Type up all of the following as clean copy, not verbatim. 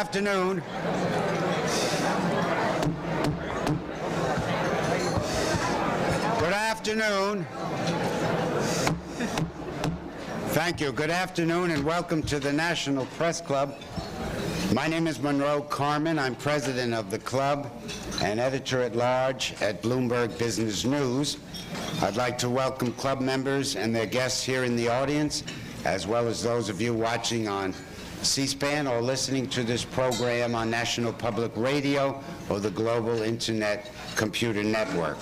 afternoon. Good afternoon. Thank you. Good afternoon and welcome to the National Press Club. My name is Monroe Carmen. I'm president of the club and editor-at-large at Bloomberg Business News. I'd like to welcome club members and their guests here in the audience, as well as those of you watching on C-SPAN or listening to this program on National Public Radio or the Global Internet Computer Network.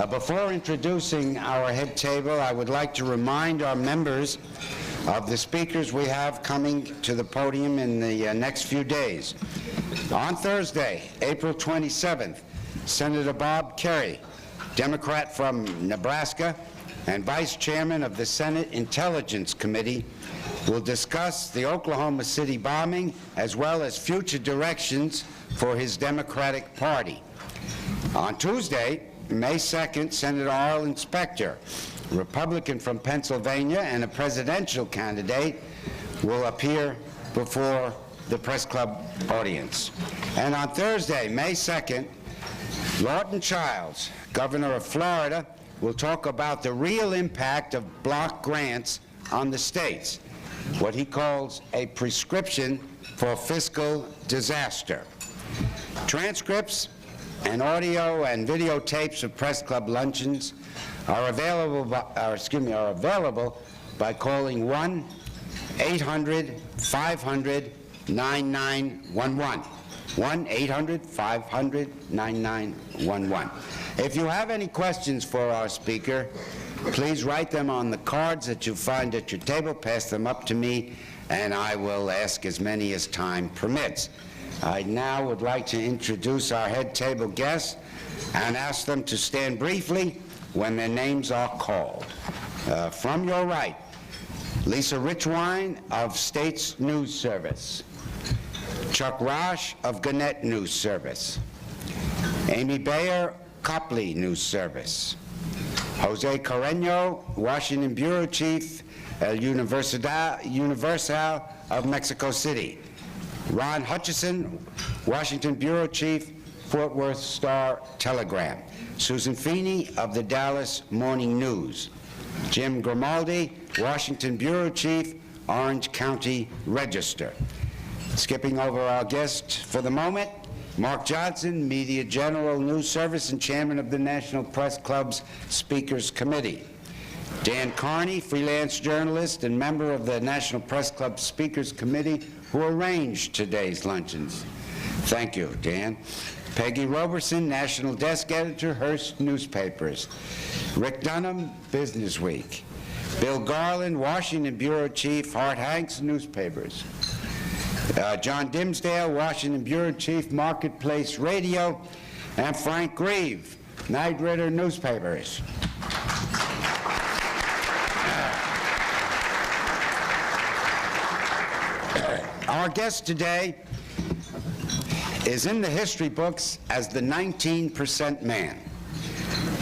Before introducing our head table, I would like to remind our members of the speakers we have coming to the podium in the next few days. On Thursday, April 27th, Senator Bob Kerrey, Democrat from Nebraska and Vice Chairman of the Senate Intelligence Committee, will discuss the Oklahoma City bombing as well as future directions for his Democratic Party. On Tuesday, May 2nd, Senator Arlen Specter, Republican from Pennsylvania and a presidential candidate, will appear before the press club audience. And on Thursday, May 2nd, Lawton Chiles, Governor of Florida, will talk about the real impact of block grants on the states, what he calls a prescription for fiscal disaster. Transcripts and audio and videotapes of press club luncheons are available by calling 1-800-500-9911. 1-800-500-9911. If you have any questions for our speaker, please write them on the cards that you find at your table, pass them up to me, and I will ask as many as time permits. I now would like to introduce our head table guests and ask them to stand briefly when their names are called. From your right, Lisa Richwine of States News Service, Chuck Rosh of Gannett News Service, Amy Bayer, Copley News Service, Jose Carreño, Washington Bureau Chief, El Universal of Mexico City, Ron Hutchison, Washington Bureau Chief, Fort Worth Star-Telegram, Susan Feeney of the Dallas Morning News, Jim Grimaldi, Washington Bureau Chief, Orange County Register. Skipping over our guest for the moment, Mark Johnson, Media General News Service and Chairman of the National Press Club's Speakers Committee. Dan Carney, freelance journalist and member of the National Press Club Speakers Committee, who arranged today's luncheons. Thank you, Dan. Peggy Roberson, National Desk Editor, Hearst Newspapers. Rick Dunham, Business Week. Bill Garland, Washington Bureau Chief, Hart Hanks Newspapers. John Dimsdale, Washington Bureau Chief, Marketplace Radio, and Frank Grieve, Night Ritter Newspapers. Our guest today is in the history books as the 19% man.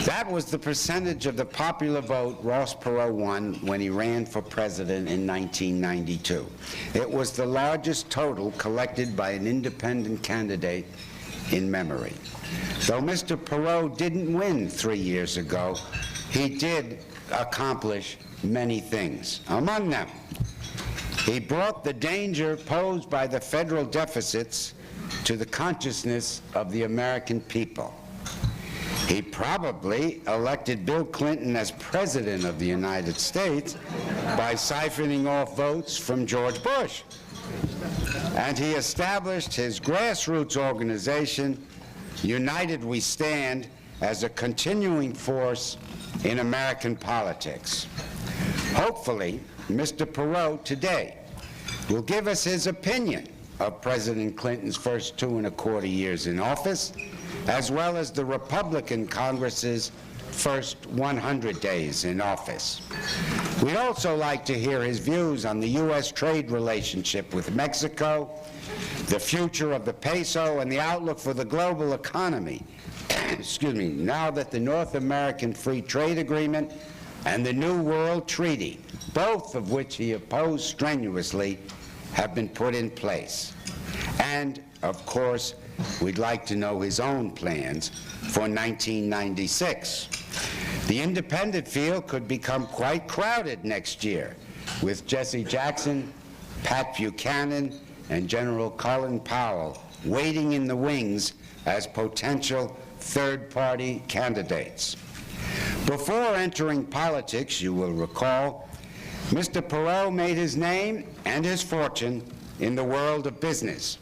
That was the percentage of the popular vote Ross Perot won when he ran for president in 1992. It was the largest total collected by an independent candidate in memory. Though Mr. Perot didn't win 3 years ago, he did accomplish many things. Among them, he brought the danger posed by the federal deficits to the consciousness of the American people. He probably elected Bill Clinton as President of the United States by siphoning off votes from George Bush. And he established his grassroots organization, United We Stand, as a continuing force in American politics. Hopefully, Mr. Perot today will give us his opinion of President Clinton's first 2¼ years in office, as well as the Republican Congress's first 100 days in office. We'd also like to hear his views on the U.S. trade relationship with Mexico, the future of the peso, and the outlook for the global economy, excuse me, now that the North American Free Trade Agreement and the New World Treaty, both of which he opposed strenuously, have been put in place. And, of course, we'd like to know his own plans for 1996. The independent field could become quite crowded next year, with Jesse Jackson, Pat Buchanan, and General Colin Powell waiting in the wings as potential third-party candidates. Before entering politics, you will recall, Mr. Perot made his name and his fortune in the world of business,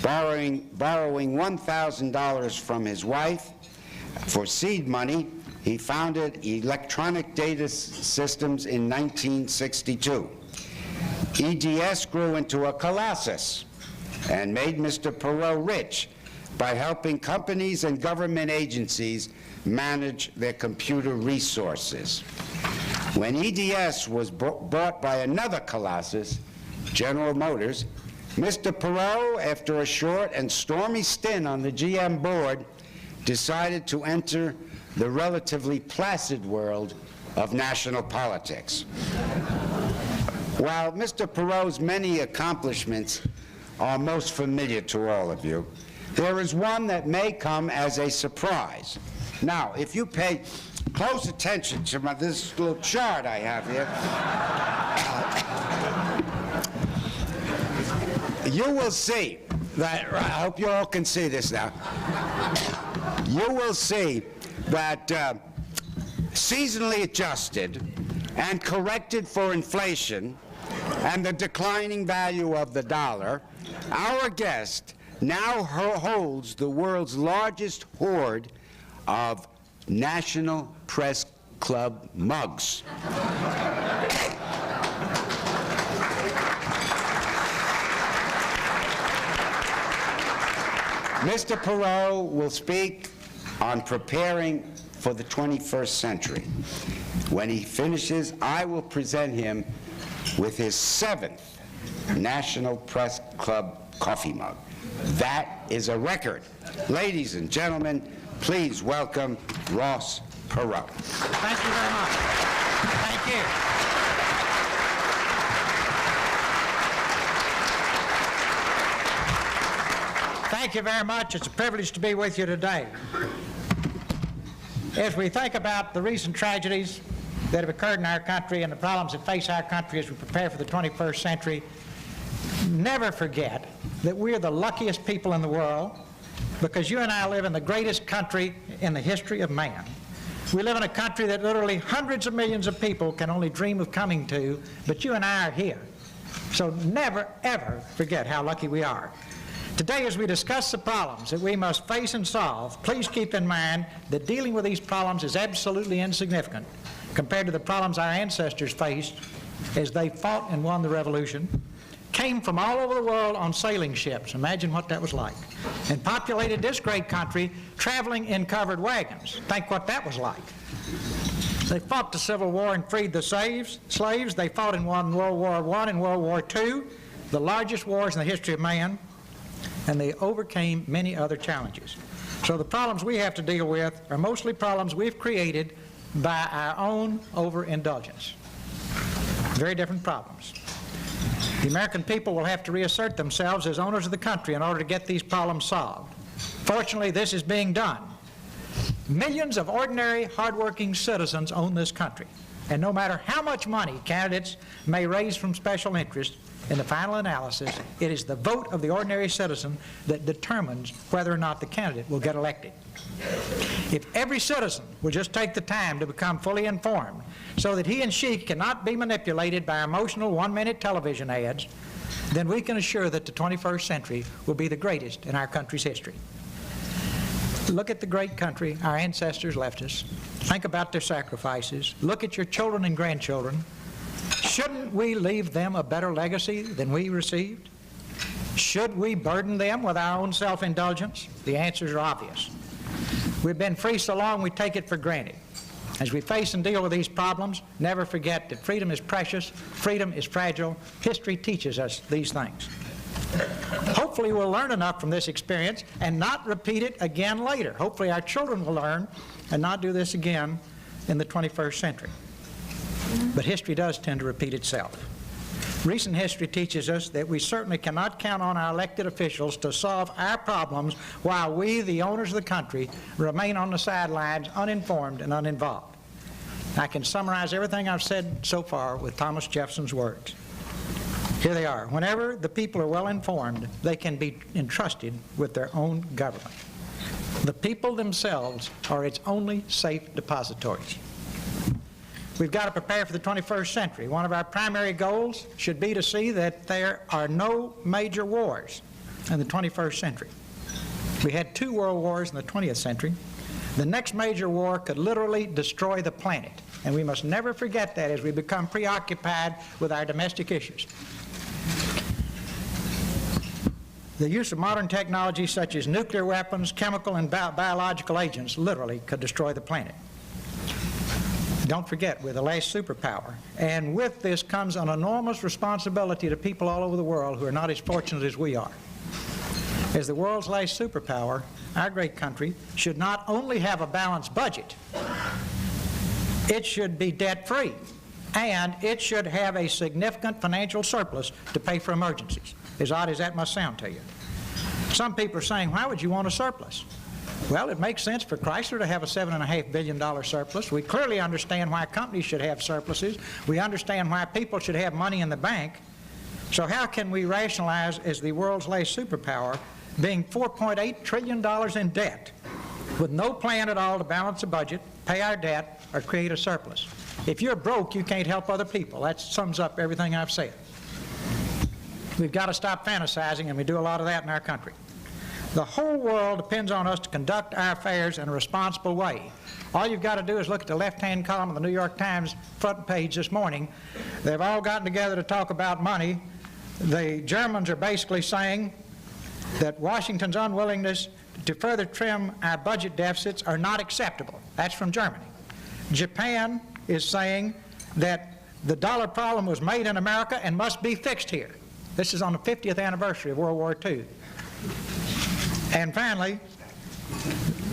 borrowing $1,000 from his wife for seed money. He founded Electronic Data Systems in 1962. EDS grew into a colossus and made Mr. Perot rich by helping companies and government agencies manage their computer resources. When EDS was bought by another colossus, General Motors, Mr. Perot, after a short and stormy stint on the GM board, decided to enter the relatively placid world of national politics. While Mr. Perot's many accomplishments are most familiar to all of you, there is one that may come as a surprise. Now, if you pay close attention to this little chart I have here, you will see that, I hope you all can see this now, you will see that seasonally adjusted and corrected for inflation and the declining value of the dollar, our guest now holds the world's largest hoard of National Press Club mugs. Mr. Perot will speak on preparing for the 21st century. When he finishes, I will present him with his 7th National Press Club coffee mug. That is a record. Ladies and gentlemen, please welcome Ross Perot. Thank you very much. Thank you. Thank you very much. It's a privilege to be with you today. As we think about the recent tragedies that have occurred in our country and the problems that face our country as we prepare for the 21st century, never forget that we are the luckiest people in the world because you and I live in the greatest country in the history of man. We live in a country that literally hundreds of millions of people can only dream of coming to, but you and I are here. So never, ever forget how lucky we are. Today, as we discuss the problems that we must face and solve, please keep in mind that dealing with these problems is absolutely insignificant compared to the problems our ancestors faced as they fought and won the Revolution, came from all over the world on sailing ships. Imagine what that was like. And populated this great country traveling in covered wagons. Think what that was like. They fought the Civil War and freed the slaves. They fought and won World War I and World War II, the largest wars in the history of man, and they overcame many other challenges. So the problems we have to deal with are mostly problems we've created by our own overindulgence. Very different problems. The American people will have to reassert themselves as owners of the country in order to get these problems solved. Fortunately, this is being done. Millions of ordinary, hardworking citizens own this country. And no matter how much money candidates may raise from special interest, in the final analysis, it is the vote of the ordinary citizen that determines whether or not the candidate will get elected. If every citizen will just take the time to become fully informed so that he and she cannot be manipulated by emotional one-minute television ads, then we can assure that the 21st century will be the greatest in our country's history. Look at the great country our ancestors left us. Think about their sacrifices. Look at your children and grandchildren. Shouldn't we leave them a better legacy than we received? Should we burden them with our own self-indulgence? The answers are obvious. We've been free so long we take it for granted. As we face and deal with these problems, never forget that freedom is precious, freedom is fragile. History teaches us these things. Hopefully we'll learn enough from this experience and not repeat it again later. Hopefully our children will learn and not do this again in the 21st century. But history does tend to repeat itself. Recent history teaches us that we certainly cannot count on our elected officials to solve our problems while we, the owners of the country, remain on the sidelines, uninformed and uninvolved. I can summarize everything I've said so far with Thomas Jefferson's words. Here they are. Whenever the people are well informed, they can be entrusted with their own government. The people themselves are its only safe depositories. We've got to prepare for the 21st century. One of our primary goals should be to see that there are no major wars in the 21st century. We had 2 world wars in the 20th century. The next major war could literally destroy the planet, and we must never forget that as we become preoccupied with our domestic issues. The use of modern technology such as nuclear weapons, chemical and biological agents literally could destroy the planet. Don't forget, we're the last superpower. And with this comes an enormous responsibility to people all over the world who are not as fortunate as we are. As the world's last superpower, our great country should not only have a balanced budget, it should be debt-free, and it should have a significant financial surplus to pay for emergencies, as odd as that must sound to you. Some people are saying, why would you want a surplus? Well, it makes sense for Chrysler to have a $7.5 billion surplus. We clearly understand why companies should have surpluses. We understand why people should have money in the bank. So how can we rationalize, as the world's last superpower, being $4.8 trillion in debt with no plan at all to balance the budget, pay our debt, or create a surplus? If you're broke, you can't help other people. That sums up everything I've said. We've got to stop fantasizing, and we do a lot of that in our country. The whole world depends on us to conduct our affairs in a responsible way. All you've got to do is look at the left-hand column of the New York Times front page this morning. They've all gotten together to talk about money. The Germans are basically saying that Washington's unwillingness to further trim our budget deficits are not acceptable. That's from Germany. Japan is saying that the dollar problem was made in America and must be fixed here. This is on the 50th anniversary of World War II. And finally,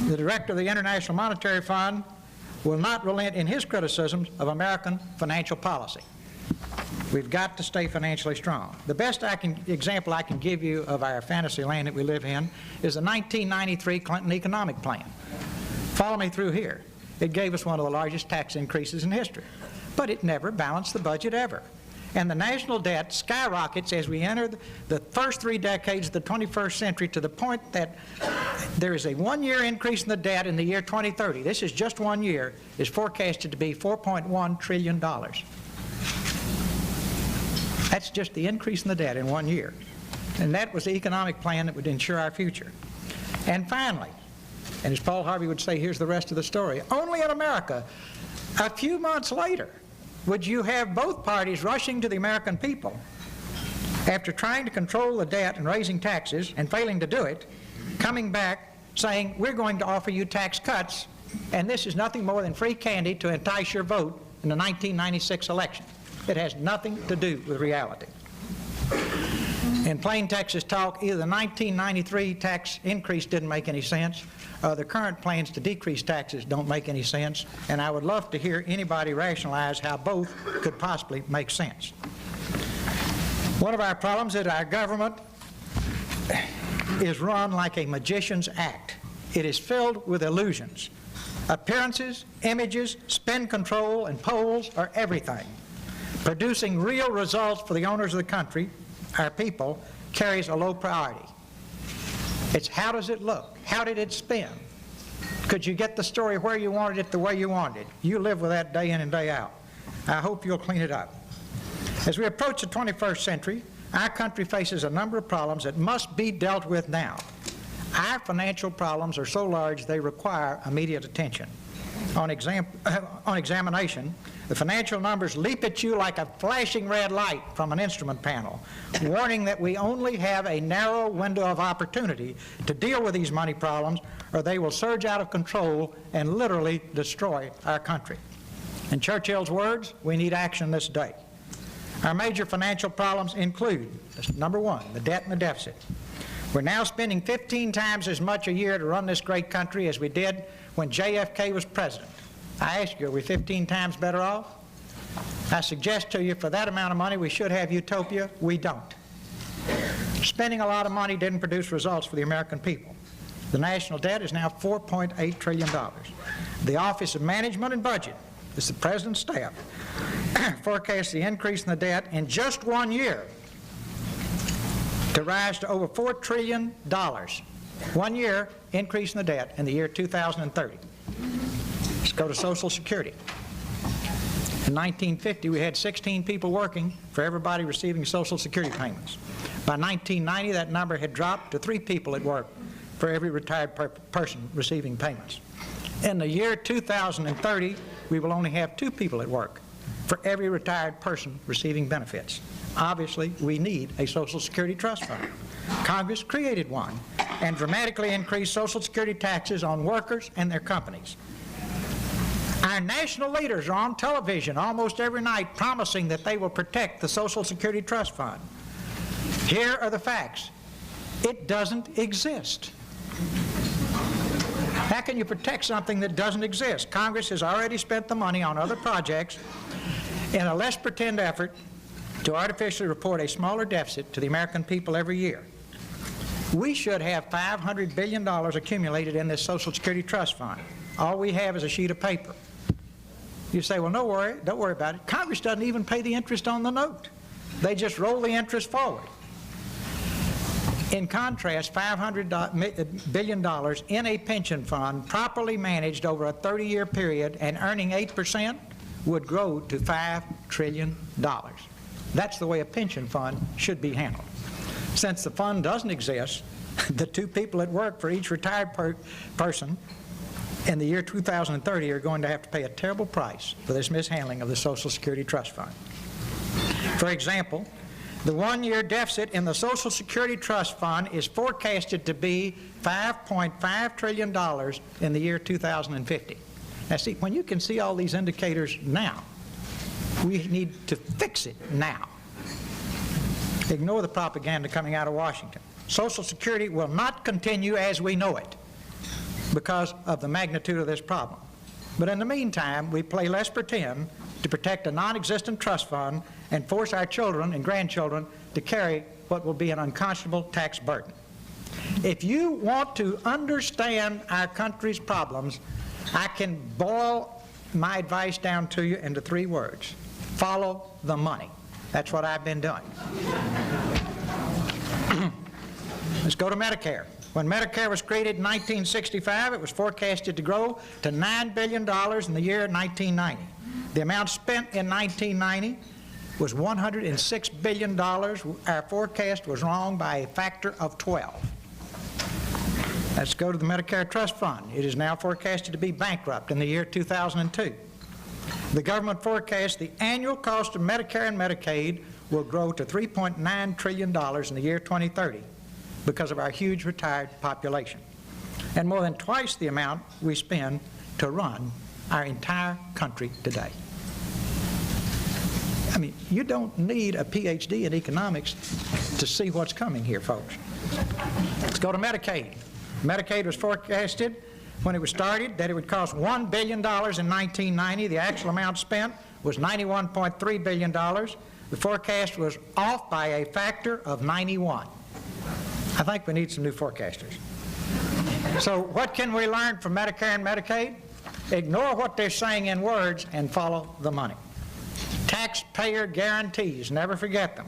the director of the International Monetary Fund will not relent in his criticisms of American financial policy. We've got to stay financially strong. The best example I can give you of our fantasy land that we live in is the 1993 Clinton economic plan. Follow me through here. It gave us one of the largest tax increases in history, but it never balanced the budget ever. And the national debt skyrockets as we enter the first 3 decades of the 21st century, to the point that there is a 1-year increase in the debt in the year 2030. This is just 1 year, is forecasted to be $4.1 trillion. That's just the increase in the debt in 1 year. And that was the economic plan that would ensure our future. And finally, and as Paul Harvey would say, here's the rest of the story. Only in America, a few months later, would you have both parties rushing to the American people after trying to control the debt and raising taxes and failing to do it, coming back saying, we're going to offer you tax cuts, and this is nothing more than free candy to entice your vote in the 1996 election. It has nothing to do with reality. In plain Texas talk, either the 1993 tax increase didn't make any sense, the current plans to decrease taxes don't make any sense, and I would love to hear anybody rationalize how both could possibly make sense. One of our problems is our government is run like a magician's act. It is filled with illusions. Appearances, images, spin control, and polls are everything. Producing real results for the owners of the country, our people, carries a low priority. It's how does it look? How did it spin? Could you get the story where you wanted it the way you wanted it? You live with that day in and day out. I hope you'll clean it up. As we approach the 21st century, our country faces a number of problems that must be dealt with now. Our financial problems are so large they require immediate attention. On examination, the financial numbers leap at you like a flashing red light from an instrument panel, warning that we only have a narrow window of opportunity to deal with these money problems, or they will surge out of control and literally destroy our country. In Churchill's words, we need action this day. Our major financial problems include, number 1, the debt and the deficit. We're now spending 15 times as much a year to run this great country as we did when JFK was president. I ask you, are we 15 times better off? I suggest to you, for that amount of money, we should have utopia. We don't. Spending a lot of money didn't produce results for the American people. The national debt is now $4.8 trillion. The Office of Management and Budget, this is the President's staff, forecasts the increase in the debt in just 1 year to rise to over $4 trillion. 1 year increase in the debt in the year 2030. Let's go to Social Security. In 1950, we had 16 people working for everybody receiving Social Security payments. By 1990, that number had dropped to 3 people at work for every retired person receiving payments. In the year 2030, we will only have 2 people at work for every retired person receiving benefits. Obviously, we need a Social Security Trust Fund. Congress created one and dramatically increased Social Security taxes on workers and their companies. Our national leaders are on television almost every night promising that they will protect the Social Security Trust Fund. Here are the facts. It doesn't exist. How can you protect something that doesn't exist? Congress has already spent the money on other projects in a less pretend effort to artificially report a smaller deficit to the American people every year. We should have $500 billion accumulated in this Social Security Trust Fund. All we have is a sheet of paper. You say, well, don't worry about it. Congress doesn't even pay the interest on the note. They just roll the interest forward. In contrast, $500 billion in a pension fund properly managed over a 30-year period and earning 8% would grow to $5 trillion. That's the way a pension fund should be handled. Since the fund doesn't exist, the 2 people at work for each retired person in the year 2030 are going to have to pay a terrible price for this mishandling of the Social Security Trust Fund. For example, the 1-year deficit in the Social Security Trust Fund is forecasted to be $5.5 trillion in the year 2050. Now see, when you can see all these indicators now, we need to fix it now. Ignore the propaganda coming out of Washington. Social Security will not continue as we know it because of the magnitude of this problem. But in the meantime, we play less pretend to protect a non-existent trust fund and force our children and grandchildren to carry what will be an unconscionable tax burden. If you want to understand our country's problems, I can boil my advice down to you into 3 words. Follow the money. That's what I've been doing. Let's go to Medicare. When Medicare was created in 1965, it was forecasted to grow to $9 billion in the year 1990. The amount spent in 1990 was $106 billion. Our forecast was wrong by a factor of 12. Let's go to the Medicare Trust Fund. It is now forecasted to be bankrupt in the year 2002. The government forecasts the annual cost of Medicare and Medicaid will grow to $3.9 trillion in the year 2030 because of our huge retired population, and more than twice the amount we spend to run our entire country today. I mean, you don't need a PhD in economics to see what's coming here, folks. Let's go to Medicaid. Medicaid was forecasted when it was started that it would cost $1 billion in 1990. The actual amount spent was $91.3 billion. The forecast was off by a factor of 91. I think we need some new forecasters. So what can we learn from Medicare and Medicaid? Ignore what they're saying in words and follow the money. Taxpayer guarantees, never forget them.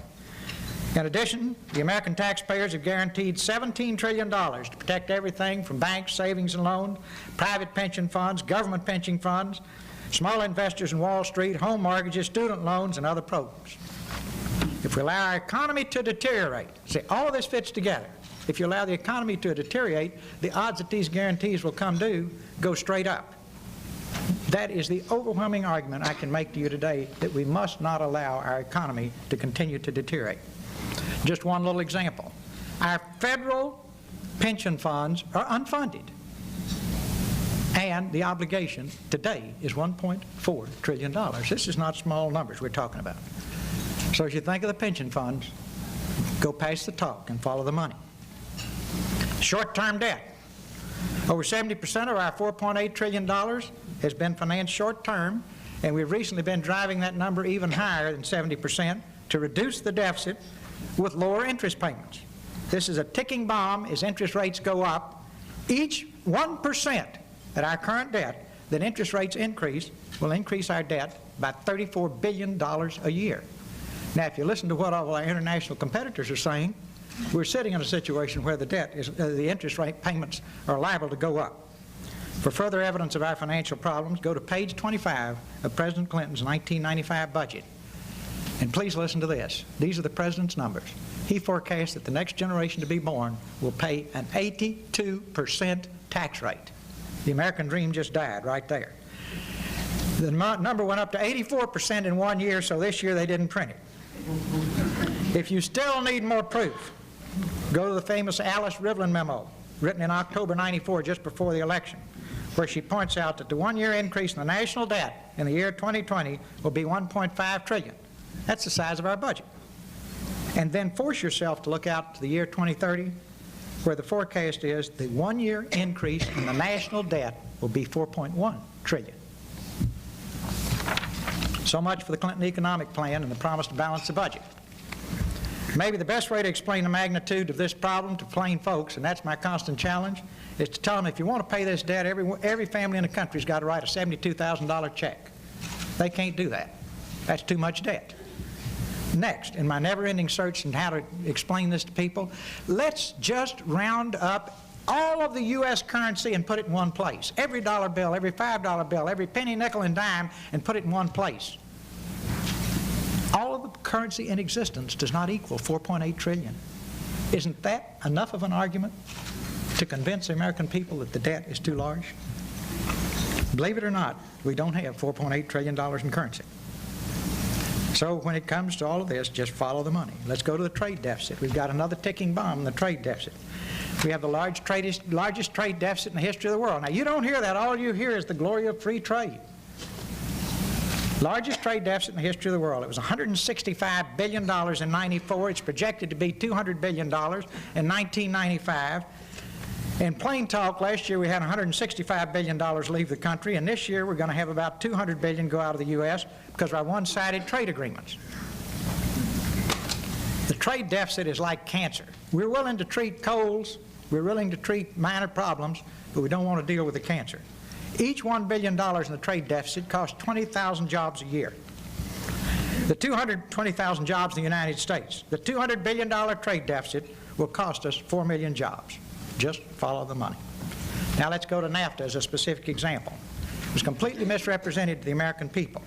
In addition, the American taxpayers have guaranteed $17 trillion to protect everything from banks, savings and loans, private pension funds, government pension funds, small investors in Wall Street, home mortgages, student loans, and other programs. If we allow our economy to deteriorate, see, all of this fits together. If you allow the economy to deteriorate, the odds that these guarantees will come due go straight up. That is the overwhelming argument I can make to you today, that we must not allow our economy to continue to deteriorate. Just one little example. Our federal pension funds are unfunded, and the obligation today is $1.4 trillion. This is not small numbers we're talking about. So as you think of the pension funds, go past the talk and follow the money. Short-term debt. Over 70% of our $4.8 trillion has been financed short-term, and we've recently been driving that number even higher than 70% to reduce the deficit with lower interest payments. This is a ticking bomb. As interest rates go up, each 1% at our current debt that interest rates increase will increase our debt by $34 billion a year. Now, if you listen to what all our international competitors are saying, we're sitting in a situation where the interest rate payments are liable to go up. For further evidence of our financial problems, go to page 25 of President Clinton's 1995 budget. And please listen to this. These are the President's numbers. He forecasts that the next generation to be born will pay an 82% tax rate. The American dream just died right there. The number went up to 84% in 1 year, so this year they didn't print it. If you still need more proof, go to the famous Alice Rivlin memo, written in October '94, just before the election, where she points out that the 1 year increase in the national debt in the year 2020 will be $1.5 trillion. That's the size of our budget. And then force yourself to look out to the year 2030, where the forecast is the 1 year increase in the national debt will be $4.1 trillion. So much for the Clinton economic plan and the promise to balance the budget. Maybe the best way to explain the magnitude of this problem to plain folks, and that's my constant challenge, is to tell them if you want to pay this debt, every family in the country's got to write a $72,000 check. They can't do that. That's too much debt. Next, in my never-ending search on how to explain this to people, let's just round up all of the U.S. currency and put it in one place. Every dollar bill, every $5 bill, every penny, nickel, and dime, and put it in one place. All of the currency in existence does not equal $4.8 trillion. Isn't that enough of an argument to convince the American people that the debt is too large? Believe it or not, we don't have $4.8 trillion in currency. So when it comes to all of this, just follow the money. Let's go to the trade deficit. We've got another ticking bomb in the trade deficit. We have the largest trade deficit in the history of the world. Now, you don't hear that. All you hear is the glory of free trade. Largest trade deficit in the history of the world. It was $165 billion in '94. It's projected to be $200 billion in 1995. In plain talk, last year we had $165 billion leave the country, and this year we're going to have about $200 billion go out of the U.S. because of our one-sided trade agreements. The trade deficit is like cancer. We're willing to treat colds, we're willing to treat minor problems, but we don't want to deal with the cancer. Each $1 billion in the trade deficit costs 20,000 jobs a year. The 220,000 jobs in the United States, the $200 billion trade deficit will cost us 4 million jobs. Just follow the money. Now let's go to NAFTA as a specific example. It was completely misrepresented to the American people.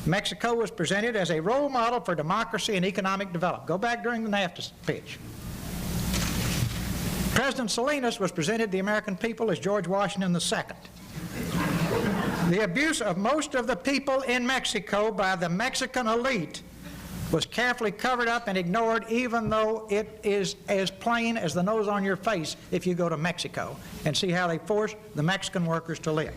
Mexico was presented as a role model for democracy and economic development. Go back during the NAFTA pitch. President Salinas was presented to the American people as George Washington II. The abuse of most of the people in Mexico by the Mexican elite was carefully covered up and ignored, even though it is as plain as the nose on your face if you go to Mexico and see how they force the Mexican workers to live.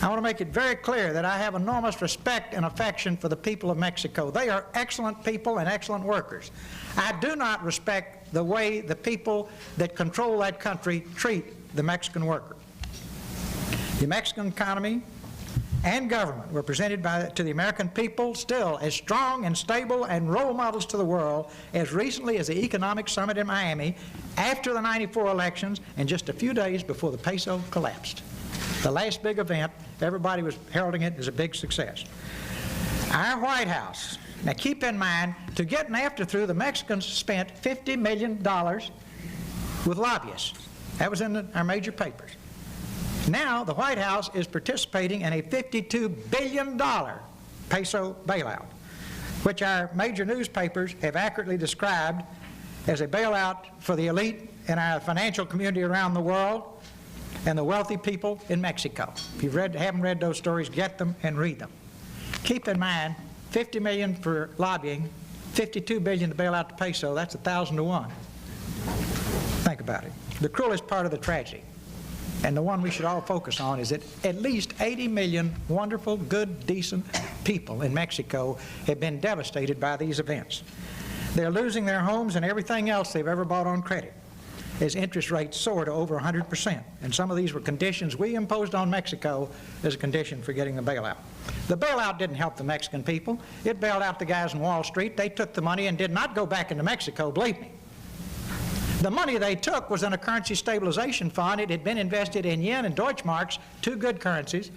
I want to make it very clear that I have enormous respect and affection for the people of Mexico. They are excellent people and excellent workers. I do not respect the way the people that control that country treat the Mexican worker. The Mexican economy and government were presented to the American people still as strong and stable and role models to the world as recently as the Economic Summit in Miami after the '94 elections and just a few days before the peso collapsed. The last big event, everybody was heralding it as a big success. Our White House, now keep in mind, to get NAFTA through, the Mexicans spent $50 million with lobbyists. That was in our major papers. Now the White House is participating in a $52 billion peso bailout, which our major newspapers have accurately described as a bailout for the elite in our financial community around the world and the wealthy people in Mexico. If you haven't read those stories, get them and read them. Keep in mind, $50 million for lobbying, $52 billion to bail out the peso, that's 1,000 to 1. Think about it. The cruelest part of the tragedy, and the one we should all focus on, is that at least 80 million wonderful, good, decent people in Mexico have been devastated by these events. They're losing their homes and everything else they've ever bought on credit as interest rates soar to over 100%. And some of these were conditions we imposed on Mexico as a condition for getting the bailout. The bailout didn't help the Mexican people. It bailed out the guys on Wall Street. They took the money and did not go back into Mexico, believe me. The money they took was in a currency stabilization fund. It had been invested in yen and Deutschmarks, two good currencies.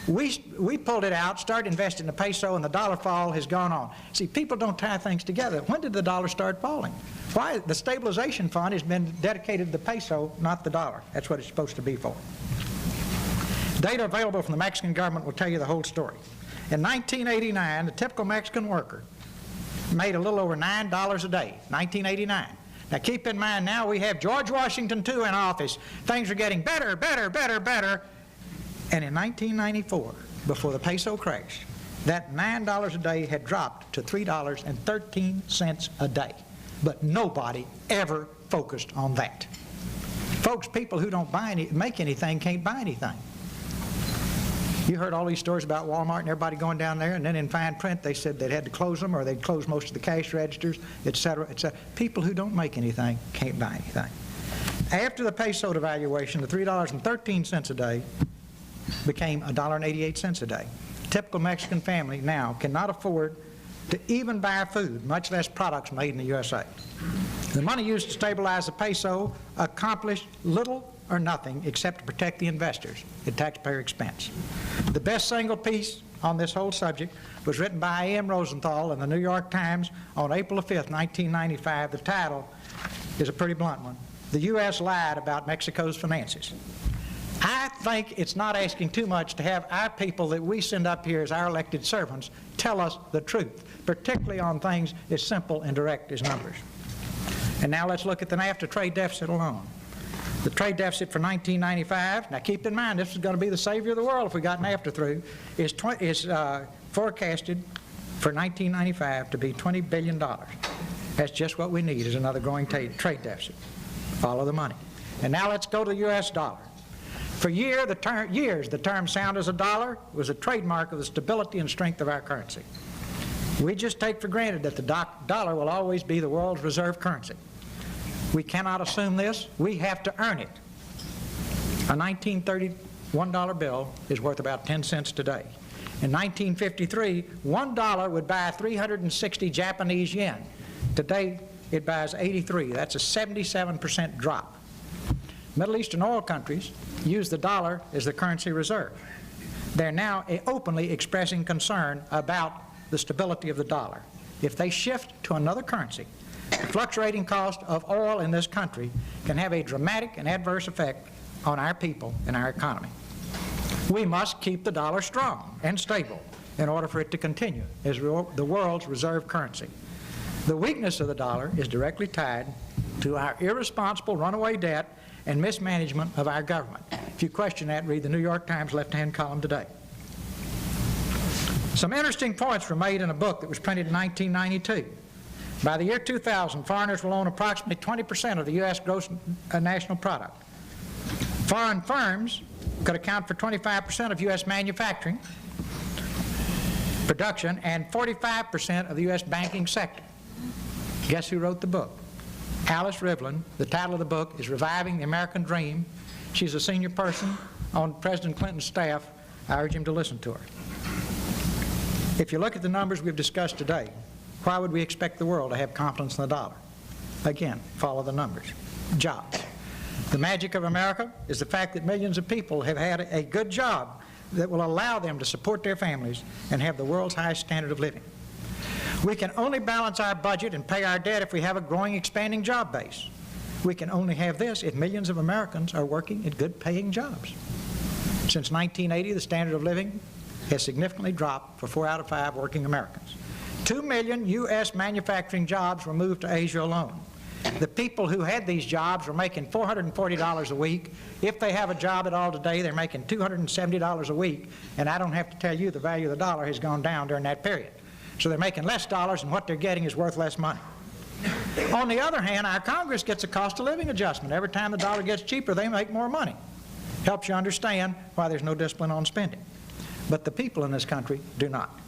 We pulled it out, started investing in the peso, and the dollar fall has gone on. See, people don't tie things together. When did the dollar start falling? Why? The stabilization fund has been dedicated to the peso, not the dollar. That's what it's supposed to be for. Data available from the Mexican government will tell you the whole story. In 1989, the typical Mexican worker made a little over $9 a day, 1989. Now keep in mind, now we have George Washington II in office. Things are getting better, better, better, better. And in 1994, before the peso crashed, that $9 a day had dropped to $3.13 a day. But nobody ever focused on that. Folks, people who don't make anything can't buy anything. You heard all these stories about Walmart and everybody going down there, and then in fine print they said they'd had to close them, or they'd close most of the cash registers, etc., etc. People who don't make anything can't buy anything. After the peso devaluation, the $3.13 a day became $1.88 a day. Typical Mexican family now cannot afford to even buy food, much less products made in the USA. The money used to stabilize the peso accomplished little or nothing except to protect the investors at taxpayer expense. The best single piece on this whole subject was written by A.M. Rosenthal in the New York Times on April 5th, 1995. The title is a pretty blunt one. The U.S. lied about Mexico's finances. I think it's not asking too much to have our people that we send up here as our elected servants tell us the truth, particularly on things as simple and direct as numbers. And now let's look at the NAFTA trade deficit alone. The trade deficit for 1995, now keep in mind this is going to be the savior of the world if we got NAFTA through, is forecasted for 1995 to be $20 billion. That's just what we need, is another growing trade deficit. Follow the money. And now let's go to the U.S. dollar. For years, the term sound as a dollar was a trademark of the stability and strength of our currency. We just take for granted that the dollar will always be the world's reserve currency. We cannot assume this. We have to earn it. A 1930 $1 bill is worth about 10 cents today. In 1953, $1 would buy 360 Japanese yen. Today, it buys 83. That's a 77% drop. Middle Eastern oil countries use the dollar as the currency reserve. They're now openly expressing concern about the stability of the dollar. If they shift to another currency, the fluctuating cost of oil in this country can have a dramatic and adverse effect on our people and our economy. We must keep the dollar strong and stable in order for it to continue as the world's reserve currency. The weakness of the dollar is directly tied to our irresponsible runaway debt and mismanagement of our government. If you question that, read the New York Times left-hand column today. Some interesting points were made in a book that was printed in 1992. By the year 2000, foreigners will own approximately 20% of the U.S. gross national product. Foreign firms could account for 25% of U.S. manufacturing, production, and 45% of the U.S. banking sector. Guess who wrote the book? Alice Rivlin. The title of the book is Reviving the American Dream. She's a senior person on President Clinton's staff. I urge him to listen to her. If you look at the numbers we've discussed today, why would we expect the world to have confidence in the dollar? Again, follow the numbers. Jobs. The magic of America is the fact that millions of people have had a good job that will allow them to support their families and have the world's highest standard of living. We can only balance our budget and pay our debt if we have a growing, expanding job base. We can only have this if millions of Americans are working at good-paying jobs. Since 1980, the standard of living has significantly dropped for 4 out of 5 working Americans. 2 million U.S. manufacturing jobs were moved to Asia alone. The people who had these jobs were making $440 a week. If they have a job at all today, they're making $270 a week, and I don't have to tell you the value of the dollar has gone down during that period. So they're making less dollars, and what they're getting is worth less money. On the other hand, our Congress gets a cost of living adjustment. Every time the dollar gets cheaper, they make more money. Helps you understand why there's no discipline on spending. But the people in this country do not.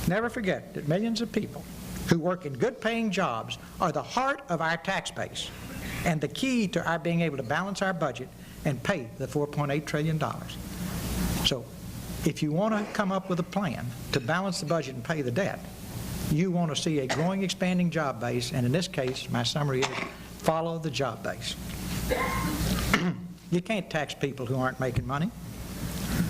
Never forget that millions of people who work in good-paying jobs are the heart of our tax base and the key to our being able to balance our budget and pay the $4.8 trillion. So if you want to come up with a plan to balance the budget and pay the debt, you want to see a growing, expanding job base, and in this case, my summary is follow the job base. You can't tax people who aren't making money.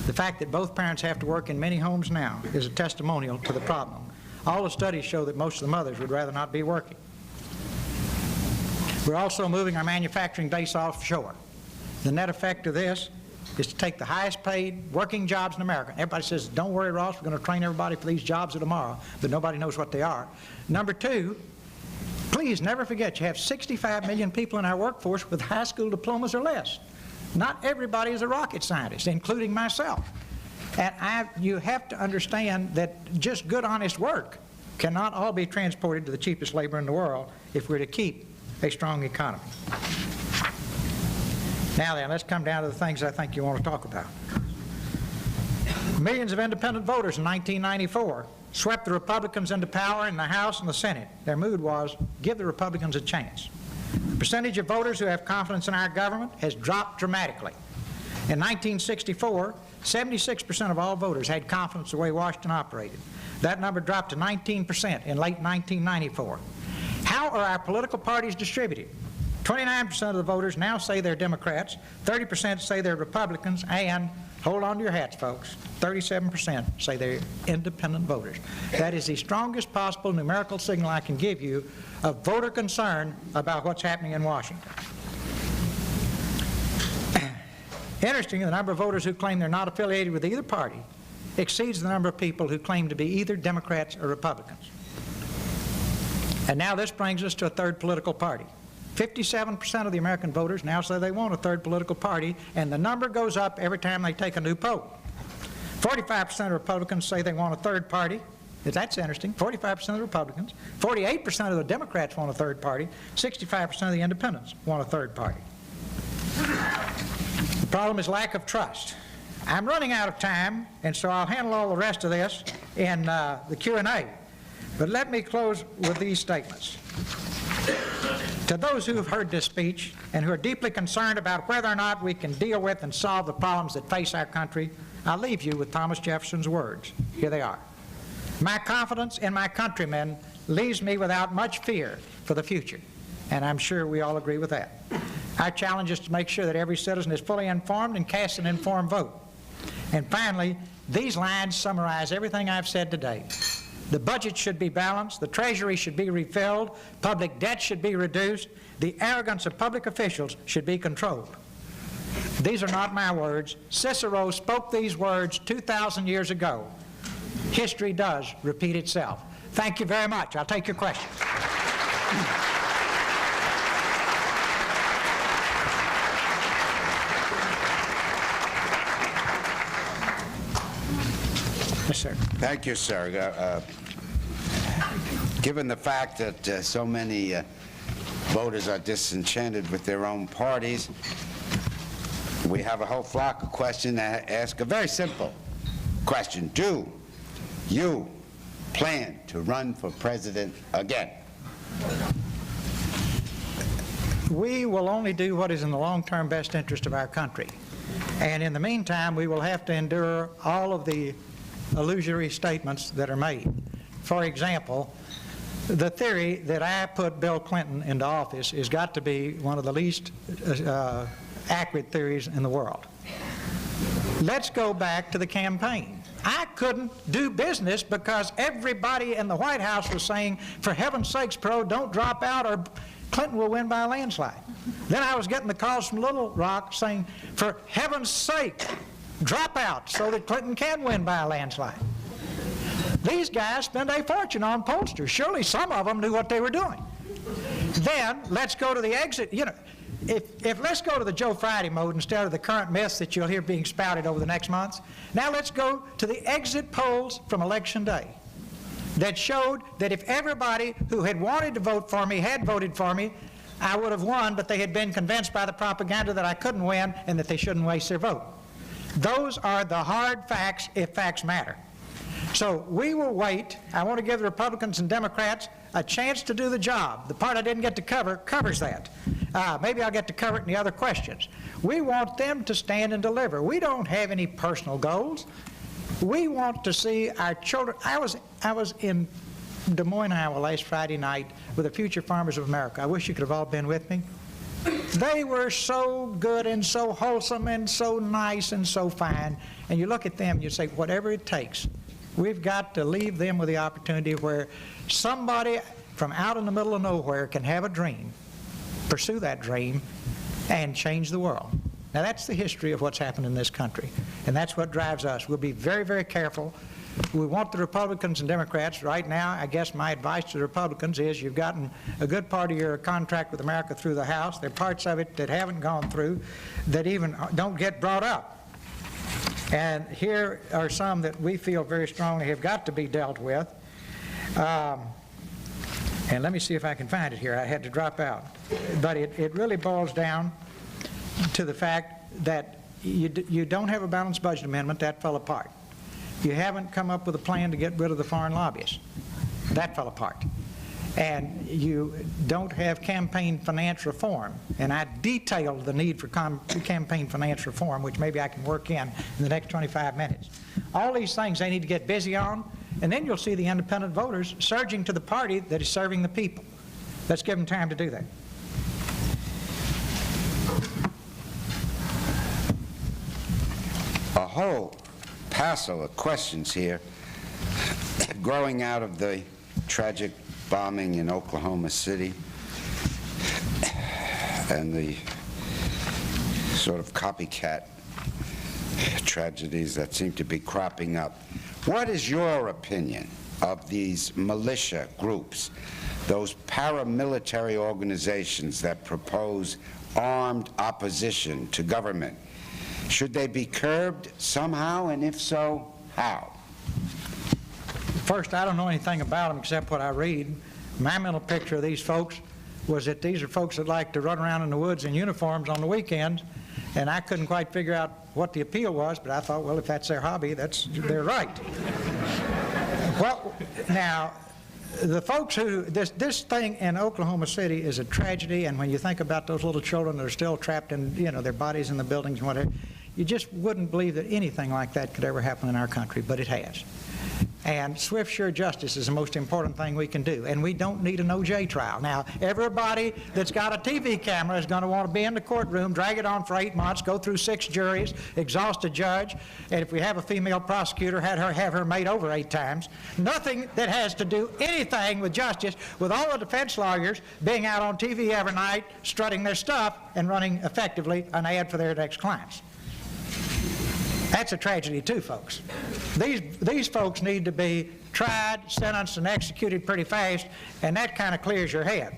The fact that both parents have to work in many homes now is a testimonial to the problem. All the studies show that most of the mothers would rather not be working. We're also moving our manufacturing base offshore. The net effect of this is to take the highest paid working jobs in America. Everybody says, don't worry, Ross, we're going to train everybody for these jobs of tomorrow, but nobody knows what they are. Number two, please never forget you have 65 million people in our workforce with high school diplomas or less. Not everybody is a rocket scientist, including myself. And you have to understand that just good, honest work cannot all be transported to the cheapest labor in the world if we're to keep a strong economy. Now then, let's come down to the things I think you want to talk about. Millions of independent voters in 1994 swept the Republicans into power in the House and the Senate. Their mood was, give the Republicans a chance. The percentage of voters who have confidence in our government has dropped dramatically. In 1964, 76% of all voters had confidence in the way Washington operated. That number dropped to 19% in late 1994. How are our political parties distributed? 29% of the voters now say they're Democrats, 30% say they're Republicans, and, hold on to your hats, folks, 37% say they're independent voters. That is the strongest possible numerical signal I can give you of voter concern about what's happening in Washington. Interesting, the number of voters who claim they're not affiliated with either party exceeds the number of people who claim to be either Democrats or Republicans. And now this brings us to a third political party. 57% of the American voters now say they want a third political party, and the number goes up every time they take a new poll. 45% of Republicans say they want a third party. That's interesting. 45% of the Republicans. 48% of the Democrats want a third party. 65% of the independents want a third party. The problem is lack of trust. I'm running out of time, and so I'll handle all the rest of this in the Q&A. But let me close with these statements. To those who have heard this speech and who are deeply concerned about whether or not we can deal with and solve the problems that face our country, I'll leave you with Thomas Jefferson's words. Here they are. My confidence in my countrymen leaves me without much fear for the future. And I'm sure we all agree with that. Our challenge is to make sure that every citizen is fully informed and casts an informed vote. And finally, these lines summarize everything I've said today. The budget should be balanced, the Treasury should be refilled, public debt should be reduced, the arrogance of public officials should be controlled. These are not my words. Cicero spoke these words 2,000 years ago. History does repeat itself. Thank you very much. I'll take your questions. Yes, sir. Thank you, sir. Given the fact that so many voters are disenchanted with their own parties, we have a whole flock of questions that ask a very simple question. Do you plan to run for president again? We will only do what is in the long-term best interest of our country. And in the meantime, we will have to endure all of the illusory statements that are made. For example, the theory that I put Bill Clinton into office has got to be one of the least accurate theories in the world. Let's go back to the campaign. I couldn't do business because everybody in the White House was saying, for heaven's sakes, Perot, don't drop out or Clinton will win by a landslide. Then I was getting the calls from Little Rock saying, for heaven's sake, drop out so that Clinton can win by a landslide. These guys spend a fortune on pollsters. Surely some of them knew what they were doing. Then let's go to the exit. You know, if let's go to the Joe Friday mode instead of the current myths that you'll hear being spouted over the next months. Now let's go to the exit polls from Election Day that showed that if everybody who had wanted to vote for me had voted for me, I would have won, but they had been convinced by the propaganda that I couldn't win and that they shouldn't waste their vote. Those are the hard facts if facts matter. So we will wait. I want to give the Republicans and Democrats a chance to do the job. The part I didn't get to cover covers that. Maybe I'll get to cover it in the other questions. We want them to stand and deliver. We don't have any personal goals. We want to see our children. I was in Des Moines, Iowa last Friday night with the Future Farmers of America. I wish you could have all been with me. They were so good and so wholesome and so nice and so fine. And you look at them and you say, whatever it takes, we've got to leave them with the opportunity where somebody from out in the middle of nowhere can have a dream, pursue that dream, and change the world. Now that's the history of what's happened in this country, and that's what drives us. We'll be very, very careful. We want the Republicans and Democrats. Right now, I guess my advice to the Republicans is you've gotten a good part of your contract with America through the House. There are parts of it that haven't gone through that even don't get brought up. And here are some that we feel very strongly have got to be dealt with. And let me see if I can find it here. I had to drop out. But it really boils down to the fact that you don't have a balanced budget amendment. That fell apart. You haven't come up with a plan to get rid of the foreign lobbyists. That fell apart. And you don't have campaign finance reform. And I detailed the need for campaign finance reform, which maybe I can work in the next 25 minutes. All these things they need to get busy on, and then you'll see the independent voters surging to the party that is serving the people. Let's give them time to do that. A whole passel of questions here growing out of the tragic bombing in Oklahoma City and the sort of copycat tragedies that seem to be cropping up. What is your opinion of these militia groups, those paramilitary organizations that propose armed opposition to government? Should they be curbed somehow, and if so, how? First, I don't know anything about them except what I read. My mental picture of these folks was that these are folks that like to run around in the woods in uniforms on the weekends, and I couldn't quite figure out what the appeal was, but I thought, well, if that's their hobby, they're right. Well, now, the folks who, this thing in Oklahoma City is a tragedy, and when you think about those little children that are still trapped in, their bodies in the buildings and whatever, you just wouldn't believe that anything like that could ever happen in our country, but it has. And swift, sure justice is the most important thing we can do. And we don't need an OJ trial. Now, everybody that's got a TV camera is going to want to be in the courtroom, drag it on for 8 months, go through 6 juries, exhaust a judge, and if we have a female prosecutor, have her made over 8 times. Nothing that has to do anything with justice, with all the defense lawyers being out on TV every night, strutting their stuff, and running effectively an ad for their next clients. That's a tragedy too, folks. These folks need to be tried, sentenced, and executed pretty fast, and that kind of clears your head.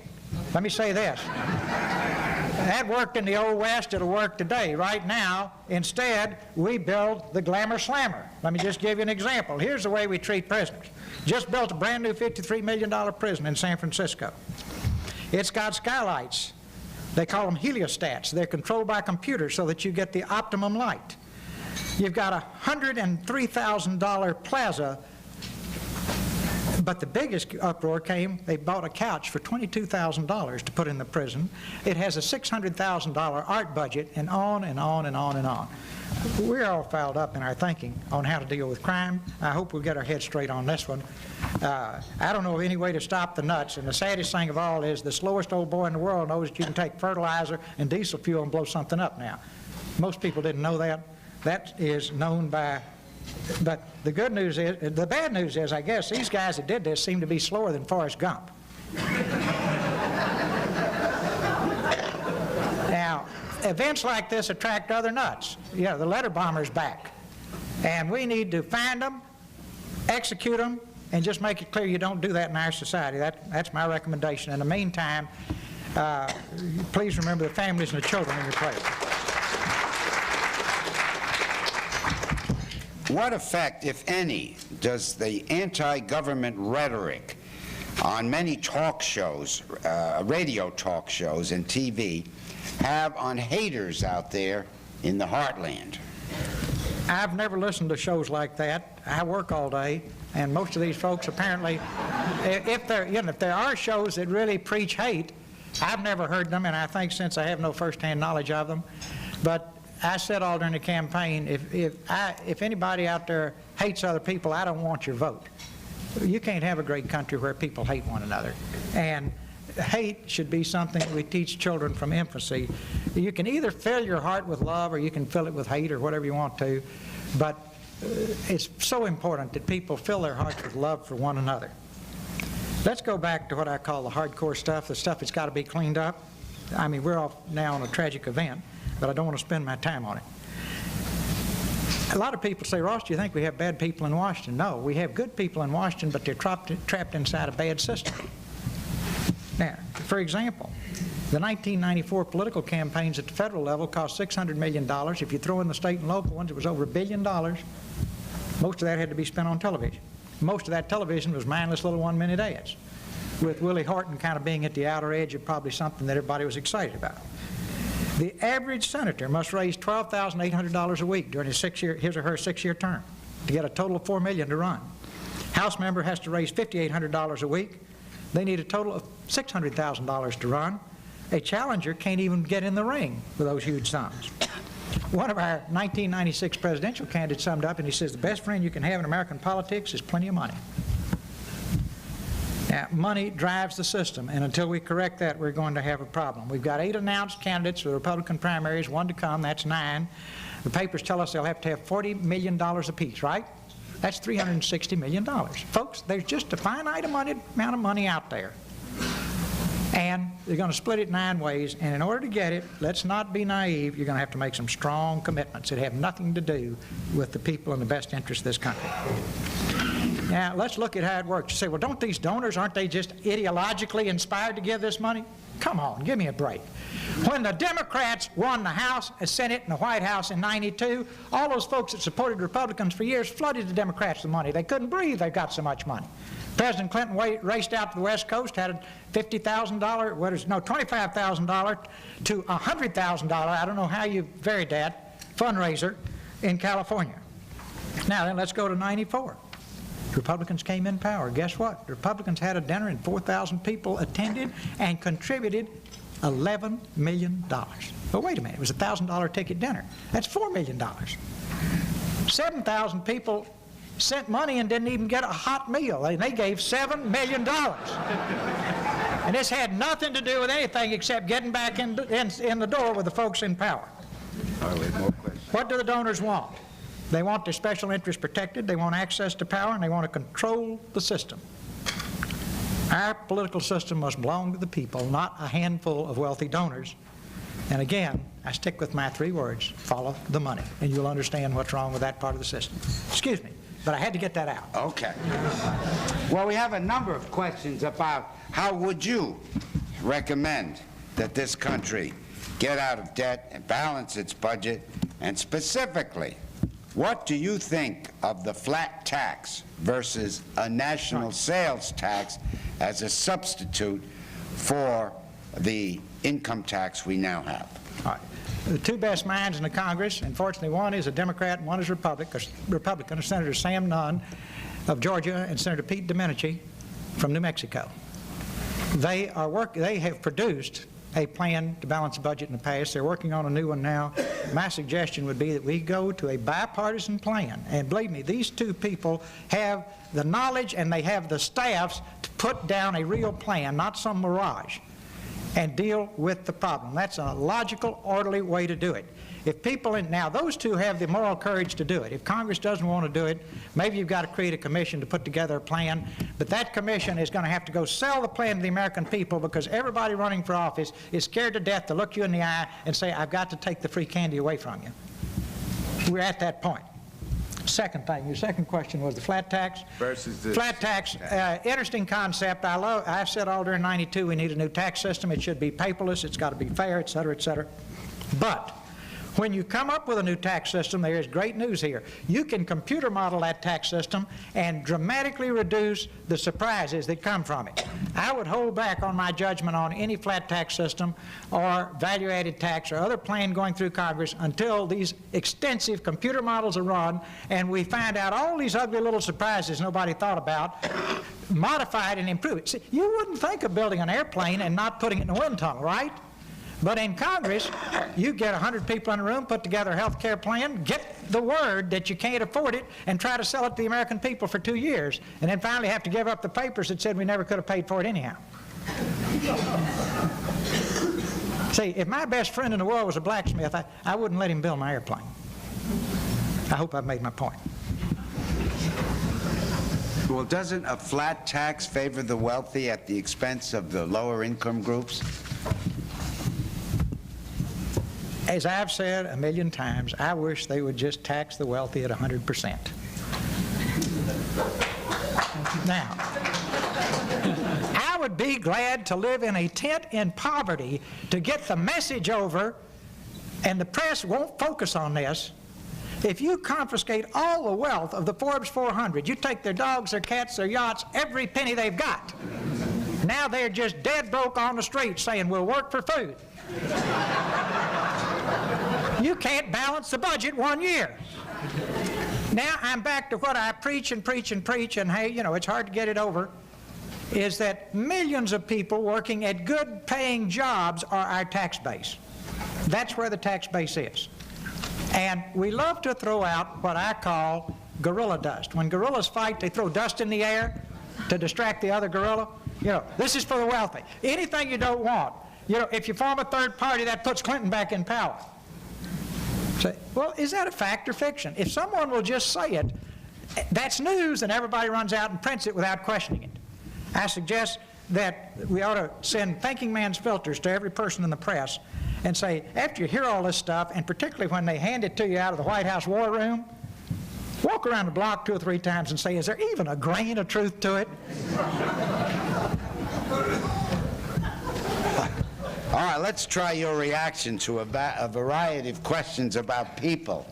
Let me say this. That worked in the Old West, it'll work today. Right now, instead, we build the glamour slammer. Let me just give you an example. Here's the way we treat prisoners. Just built a brand new $53 million prison in San Francisco. It's got skylights. They call them heliostats. They're controlled by computers so that you get the optimum light. You've got a $103,000 plaza, but the biggest uproar came, they bought a couch for $22,000 to put in the prison. It has a $600,000 art budget, and on and on and on and on. We're all fouled up in our thinking on how to deal with crime. I hope we'll get our heads straight on this one. I don't know of any way to stop the nuts, and the saddest thing of all is the slowest old boy in the world knows that you can take fertilizer and diesel fuel and blow something up now. Most people didn't know that. That is known by, but the good news is, the bad news is, I guess, these guys that did this seem to be slower than Forrest Gump. Now, events like this attract other nuts. The letter bomber's back. And we need to find them, execute them, and just make it clear you don't do that in our society. That's my recommendation. In the meantime, please remember the families and the children in your prayers. What effect, if any, does the anti-government rhetoric on many talk shows, radio talk shows and TV, have on haters out there in the heartland? I've never listened to shows like that. I work all day, and most of these folks apparently, if there are shows that really preach hate, I've never heard them, and I think since I have no first-hand knowledge of them, but I said all during the campaign, if anybody out there hates other people, I don't want your vote. You can't have a great country where people hate one another. And hate should be something we teach children from infancy. You can either fill your heart with love or you can fill it with hate or whatever you want to, but it's so important that people fill their hearts with love for one another. Let's go back to what I call the hardcore stuff, the stuff that's got to be cleaned up. I mean, we're off now on a tragic event, but I don't want to spend my time on it. A lot of people say, Ross, do you think we have bad people in Washington? No, we have good people in Washington, but they're trapped inside a bad system. Now, for example, the 1994 political campaigns at the federal level cost $600 million. If you throw in the state and local ones, it was over $1 billion. Most of that had to be spent on television. Most of that television was mindless little one-minute ads, with Willie Horton kind of being at the outer edge of probably something that everybody was excited about. The average senator must raise $12,800 a week during his or her six-year term to get a total of $4 million to run. House member has to raise $5,800 a week. They need a total of $600,000 to run. A challenger can't even get in the ring with those huge sums. One of our 1996 presidential candidates summed up and he says, the best friend you can have in American politics is plenty of money. Now, money drives the system, and until we correct that, we're going to have a problem. We've got 8 announced candidates for the Republican primaries, 1 to come, that's 9. The papers tell us they'll have to have $40 million apiece, right? That's $360 million. Folks, there's just a finite amount of money out there. And they're going to split it 9 ways, and in order to get it, let's not be naive, you're going to have to make some strong commitments that have nothing to do with the people in the best interest of this country. Now, let's look at how it works. You say, well, don't these donors, aren't they just ideologically inspired to give this money? Come on, give me a break. When the Democrats won the House, the Senate, and the White House in '92, all those folks that supported Republicans for years flooded the Democrats with money. They couldn't breathe, they got so much money. President Clinton raced out to the West Coast, had a $25,000 to $100,000, I don't know how you varied that, fundraiser in California. Now then, let's go to '94. Republicans came in power. Guess what? The Republicans had a dinner and 4,000 people attended and contributed $11 million. But wait a minute, it was a $1,000 ticket dinner. That's $4 million. 7,000 people sent money and didn't even get a hot meal. They gave $7 million. And this had nothing to do with anything except getting back in the door with the folks in power. What do the donors want? They want their special interests protected, they want access to power, and they want to control the system. Our political system must belong to the people, not a handful of wealthy donors. And again, I stick with my 3 words, follow the money, and you'll understand what's wrong with that part of the system. Excuse me, but I had to get that out. Okay. Well, we have a number of questions about how would you recommend that this country get out of debt and balance its budget, and specifically, what do you think of the flat tax versus a national sales tax as a substitute for the income tax we now have? All right. The 2 best minds in the Congress, unfortunately, one is a Democrat and one is a Republican, Senator Sam Nunn of Georgia and Senator Pete Domenici from New Mexico. They have produced a plan to balance the budget in the past. They're working on a new one now. My suggestion would be that we go to a bipartisan plan. And believe me, these 2 people have the knowledge and they have the staffs to put down a real plan, not some mirage, and deal with the problem. That's a logical, orderly way to do it. If people now those 2 have the moral courage to do it. If Congress doesn't want to do it, maybe you've got to create a commission to put together a plan, but that commission is going to have to go sell the plan to the American people because everybody running for office is scared to death to look you in the eye and say, I've got to take the free candy away from you. We're at that point. Second thing, your second question was the flat tax. Versus the flat tax. Interesting concept. I've said all during '92 we need a new tax system. It should be paperless. It's got to be fair, et cetera, et cetera. But when you come up with a new tax system, there is great news here. You can computer model that tax system and dramatically reduce the surprises that come from it. I would hold back on my judgment on any flat tax system or value-added tax or other plan going through Congress until these extensive computer models are run and we find out all these ugly little surprises nobody thought about, modify it and improve it. See, you wouldn't think of building an airplane and not putting it in a wind tunnel, right? But in Congress, you get 100 people in a room, put together a health care plan, get the word that you can't afford it, and try to sell it to the American people for 2 years, and then finally have to give up the papers that said we never could have paid for it anyhow. See, if my best friend in the world was a blacksmith, I wouldn't let him build my airplane. I hope I've made my point. Well, doesn't a flat tax favor the wealthy at the expense of the lower income groups? As I've said a million times, I wish they would just tax the wealthy at 100%. Now, I would be glad to live in a tent in poverty to get the message over, and the press won't focus on this. If you confiscate all the wealth of the Forbes 400, you take their dogs, their cats, their yachts, every penny they've got. Now they're just dead broke on the street saying, we'll work for food. You can't balance the budget 1 year. Now I'm back to what I preach and preach and preach, and hey, you know, it's hard to get it over, is that millions of people working at good paying jobs are our tax base. That's where the tax base is. And we love to throw out what I call gorilla dust. When gorillas fight, they throw dust in the air to distract the other gorilla. You know, this is for the wealthy. Anything you don't want. You know, if you form a third party, that puts Clinton back in power. Say, well, is that a fact or fiction? If someone will just say it, that's news, and everybody runs out and prints it without questioning it. I suggest that we ought to send thinking man's filters to every person in the press and say, after you hear all this stuff, and particularly when they hand it to you out of the White House war room, walk around the block 2 or 3 times and say, is there even a grain of truth to it? All right, let's try your reaction to a variety of questions about people.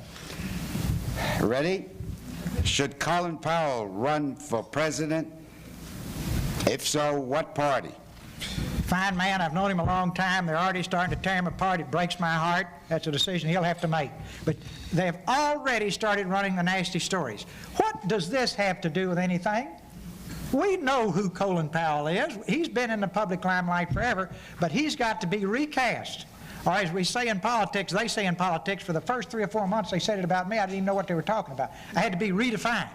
Ready? Should Colin Powell run for president? If so, what party? Fine man, I've known him a long time. They're already starting to tear him apart. It breaks my heart. That's a decision he'll have to make. But they've already started running the nasty stories. What does this have to do with anything? We know who Colin Powell is. He's been in the public limelight forever, but he's got to be recast. Or as we say in politics, they say in politics, for the first 3 or 4 months they said it about me, I didn't even know what they were talking about. I had to be redefined.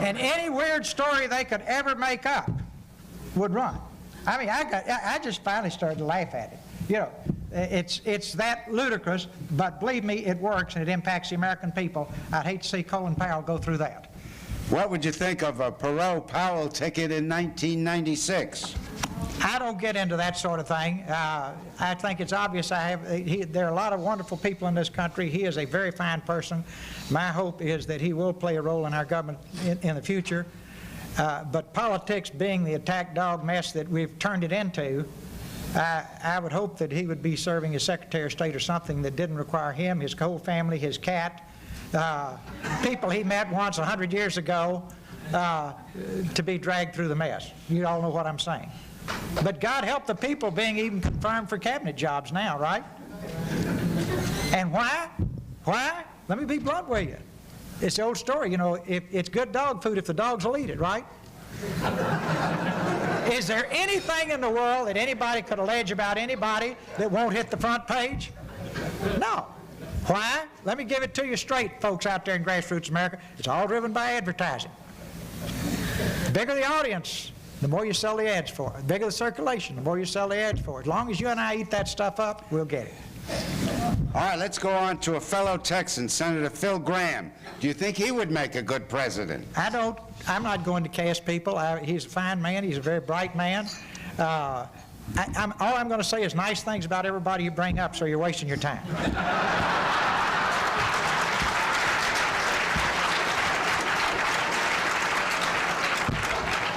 And any weird story they could ever make up would run. I mean, I just finally started to laugh at it. You know, it's that ludicrous, but believe me, it works and it impacts the American people. I'd hate to see Colin Powell go through that. What would you think of a Perot-Powell ticket in 1996? I don't get into that sort of thing. I think it's obvious there are a lot of wonderful people in this country. He is a very fine person. My hope is that he will play a role in our government in the future. But politics being the attack dog mess that we've turned it into, I would hope that he would be serving as Secretary of State or something that didn't require him, his whole family, his cat, people he met once 100 years ago to be dragged through the mess. You all know what I'm saying. But God help the people being even confirmed for cabinet jobs now, right? And why? Why? Let me be blunt with you. It's the old story, you know, it's good dog food if the dogs will eat it, right? Is there anything in the world that anybody could allege about anybody that won't hit the front page? No. Why? Let me give it to you straight, folks out there in grassroots America. It's all driven by advertising. The bigger the audience, the more you sell the ads for. The bigger the circulation, the more you sell the ads for. As long as you and I eat that stuff up, we'll get it. All right, let's go on to a fellow Texan, Senator Phil Gramm. Do you think he would make a good president? I'm not going to cast people. He's a fine man. He's a very bright man. All I'm going to say is nice things about everybody you bring up, so you're wasting your time.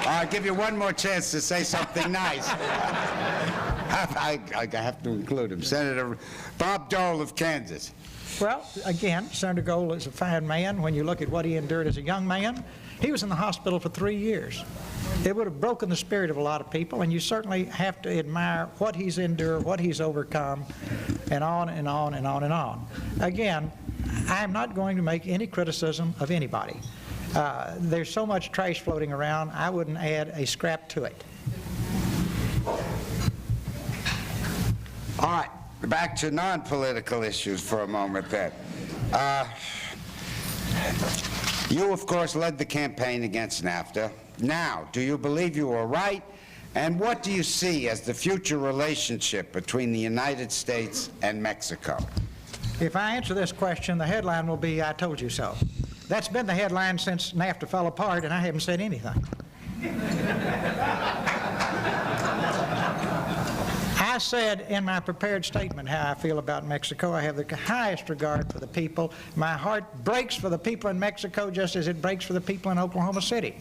I'll give you one more chance to say something nice. I have to include him. Senator Bob Dole of Kansas. Well, again, Senator Dole is a fine man. When you look at what he endured as a young man, he was in the hospital for 3 years. It would have broken the spirit of a lot of people, and you certainly have to admire what he's endured, what he's overcome, and on and on and on and on. Again, I'm not going to make any criticism of anybody. There's so much trash floating around, I wouldn't add a scrap to it. All right, back to non-political issues for a moment then. You, of course, led the campaign against NAFTA. Now, do you believe you were right? And what do you see as the future relationship between the United States and Mexico? If I answer this question, the headline will be, "I told you so." That's been the headline since NAFTA fell apart, and I haven't said anything. I said in my prepared statement how I feel about Mexico. I have the highest regard for the people. My heart breaks for the people in Mexico just as it breaks for the people in Oklahoma City.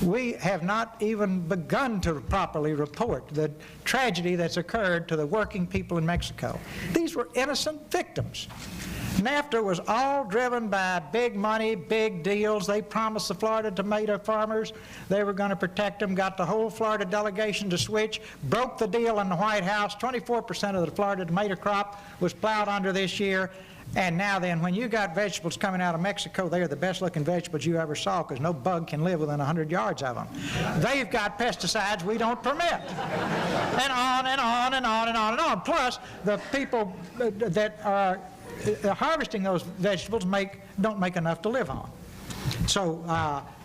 We have not even begun to properly report the tragedy that's occurred to the working people in Mexico. These were innocent victims. NAFTA was all driven by big money, big deals. They promised the Florida tomato farmers they were going to protect them, got the whole Florida delegation to switch, broke the deal in the White House. 24% of the Florida tomato crop was plowed under this year. And now then, when you got vegetables coming out of Mexico, they are the best looking vegetables you ever saw because no bug can live within 100 yards of them. They've got pesticides we don't permit. And on and on and on and on and on. Plus, the people that are harvesting those vegetables don't make enough to live on. So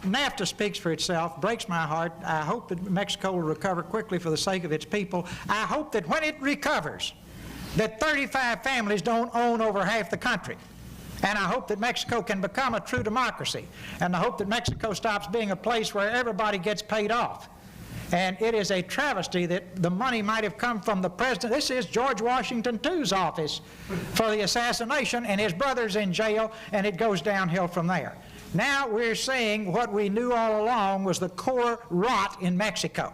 NAFTA speaks for itself, breaks my heart. I hope that Mexico will recover quickly for the sake of its people. I hope that when it recovers, that 35 families don't own over half the country. And I hope that Mexico can become a true democracy. And I hope that Mexico stops being a place where everybody gets paid off. And it is a travesty that the money might have come from the president. This is George Washington II's office for the assassination, and his brother's in jail, and it goes downhill from there. Now we're seeing what we knew all along was the core rot in Mexico.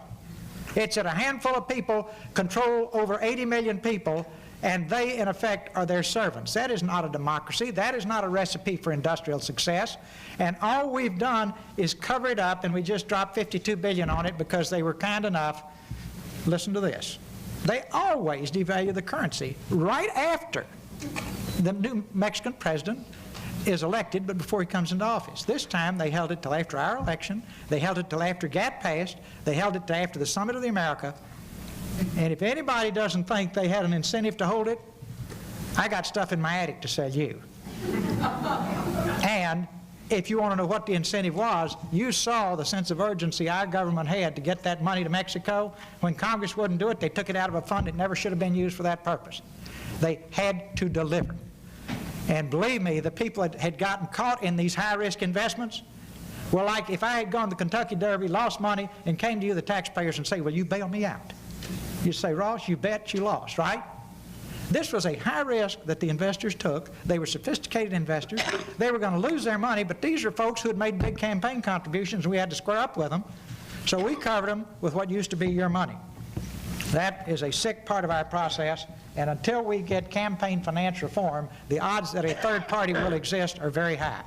It's that a handful of people control over 80 million people, and they, in effect, are their servants. That is not a democracy. That is not a recipe for industrial success. And all we've done is cover it up, and we just dropped $52 billion on it because they were kind enough. Listen to this. They always devalue the currency right after the new Mexican president is elected, but before he comes into office. This time they held it till after our election. They held it till after GATT passed. They held it till after the Summit of the America. And if anybody doesn't think they had an incentive to hold it, I got stuff in my attic to sell you. And if you want to know what the incentive was, you saw the sense of urgency our government had to get that money to Mexico. When Congress wouldn't do it, they took it out of a fund that never should have been used for that purpose. They had to deliver. And believe me, the people that had gotten caught in these high-risk investments were like if I had gone to Kentucky Derby, lost money, and came to you, the taxpayers, and say, "Will you bail me out?" You'd say, "Ross, you bet you lost," right? This was a high risk that the investors took. They were sophisticated investors. They were going to lose their money, but these are folks who had made big campaign contributions, and we had to square up with them. So we covered them with what used to be your money. That is a sick part of our process, and until we get campaign finance reform, the odds that a third party will exist are very high.